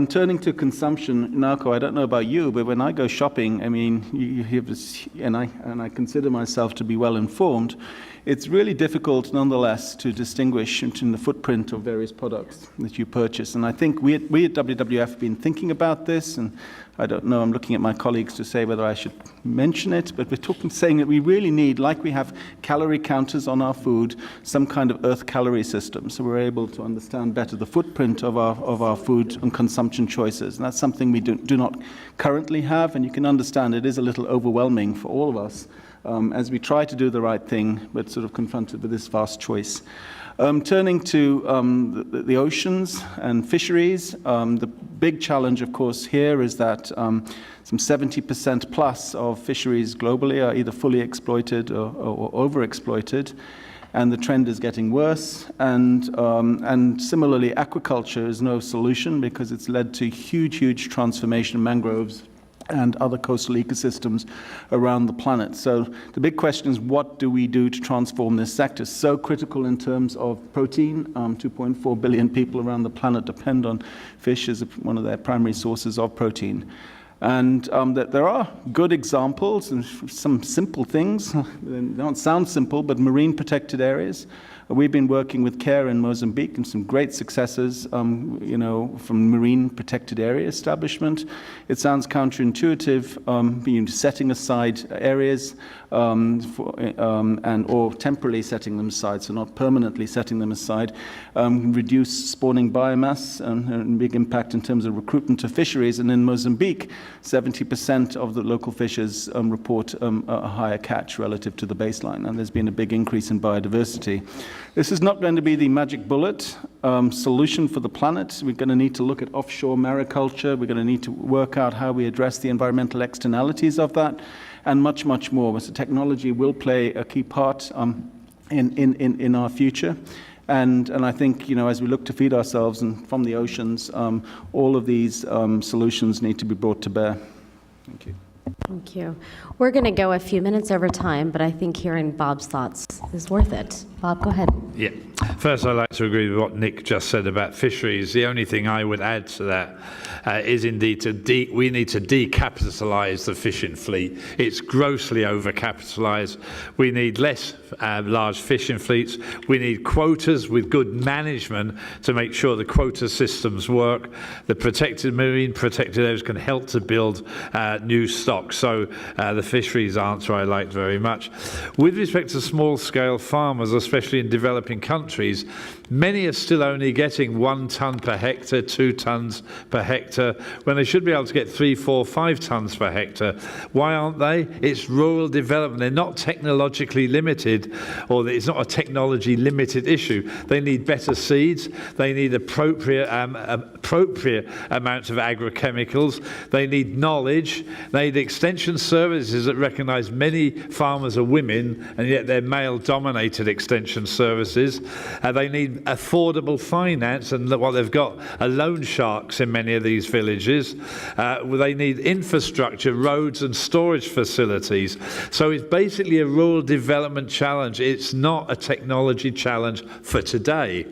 Turning to consumption, Naoko, I don't know about you, but when I go shopping, I mean, you hear this, and I consider myself to be well informed. It's really difficult, nonetheless, to distinguish between the footprint of various products that you purchase. And I think we at WWF have been thinking about this, and I don't know, I'm looking at my colleagues to say whether I should mention it, but we're saying that we really need, like we have calorie counters on our food, some kind of earth calorie system, so we're able to understand better the footprint of our food and consumption choices. And that's something we do not currently have, and you can understand it is a little overwhelming for all of us as we try to do the right thing, but sort of confronted with this vast choice. Turning to the oceans and fisheries, the big challenge, of course, here is that some 70% plus of fisheries globally are either fully exploited or overexploited, and the trend is getting worse. And similarly, aquaculture is no solution because it's led to huge transformation of mangroves and other coastal ecosystems around the planet. So the big question is, what do we do to transform this sector? So critical in terms of protein. 2.4 billion people around the planet depend on fish as one of their primary sources of protein. And that there are good examples and some simple things. They don't sound simple, but marine protected areas. We've been working with CARE in Mozambique and some great successes, from marine protected area establishment. It sounds counterintuitive, setting aside areas or temporarily setting them aside, so not permanently setting them aside, reduce spawning biomass and big impact in terms of recruitment of fisheries. And in Mozambique, 70% of the local fishers report a higher catch relative to the baseline, and there's been a big increase in biodiversity. This is not going to be the magic bullet solution for the planet. We're going to need to look at offshore mariculture. We're going to need to work out how we address the environmental externalities of that, and much, much more. So technology will play a key part in our future. And I think, as we look to feed ourselves and from the oceans, all of these solutions need to be brought to bear. Thank you. Thank you. We're going to go a few minutes over time, but I think hearing Bob's thoughts is worth it. Bob, go ahead. Yeah. First, I'd like to agree with what Nick just said about fisheries. The only thing I would add to that is indeed we need to decapitalise the fishing fleet. It's grossly overcapitalised. We need less large fishing fleets. We need quotas with good management to make sure the quota systems work. The marine protected areas can help to build new stock. So the fisheries answer I liked very much. With respect to small-scale farmers, especially in developing countries, many are still only getting 1 tonne per hectare, 2 tonnes per hectare, when they should be able to get 3, 4, 5 tonnes per hectare. Why aren't they? It's rural development. They're not technologically limited, or it's not a technology limited issue. They need better seeds. They need appropriate amounts of agrochemicals. They need knowledge. They need extension services that recognise many farmers are women, and yet they're male-dominated extension services. They need affordable finance, and what they've got are loan sharks in many of these villages. They need infrastructure, roads and storage facilities. So it's basically a rural development challenge. It's not a technology challenge for today.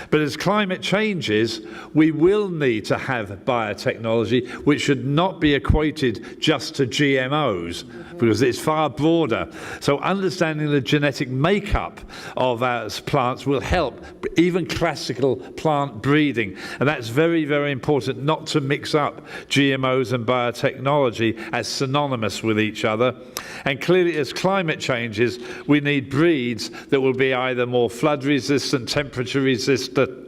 But as climate changes, we will need to have biotechnology, which should not be equated just to GMOs, because it's far broader. So understanding the genetic makeup of our plants will help, even classical plant breeding. And that's very, very important, not to mix up GMOs and biotechnology as synonymous with each other. And clearly, as climate changes, we need breeds that will be either more flood resistant, temperature resistant,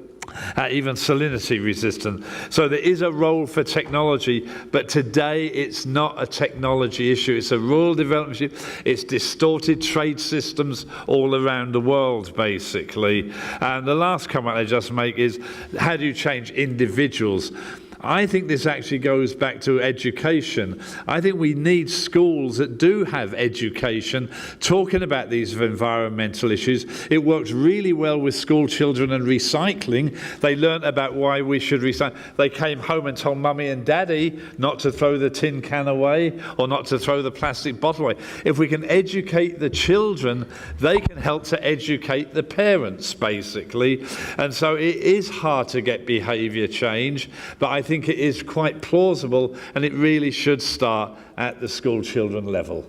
even salinity resistant. So there is a role for technology, but today it's not a technology issue. It's a rural development issue. It's distorted trade systems all around the world, basically. And the last comment I just make is, how do you change individuals? I think this actually goes back to education. I think we need schools that do have education talking about these environmental issues. It works really well with school children and recycling. They learnt about why we should recycle. They came home and told mummy and daddy not to throw the tin can away or not to throw the plastic bottle away. If we can educate the children, they can help to educate the parents, basically. And so it is hard to get behaviour change, but I think it is quite plausible, and it really should start at the school children level.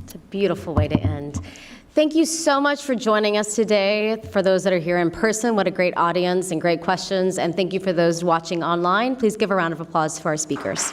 It's a beautiful way to end. Thank you so much for joining us today. For those that are here in person, what a great audience and great questions. And thank you for those watching online. Please give a round of applause for our speakers.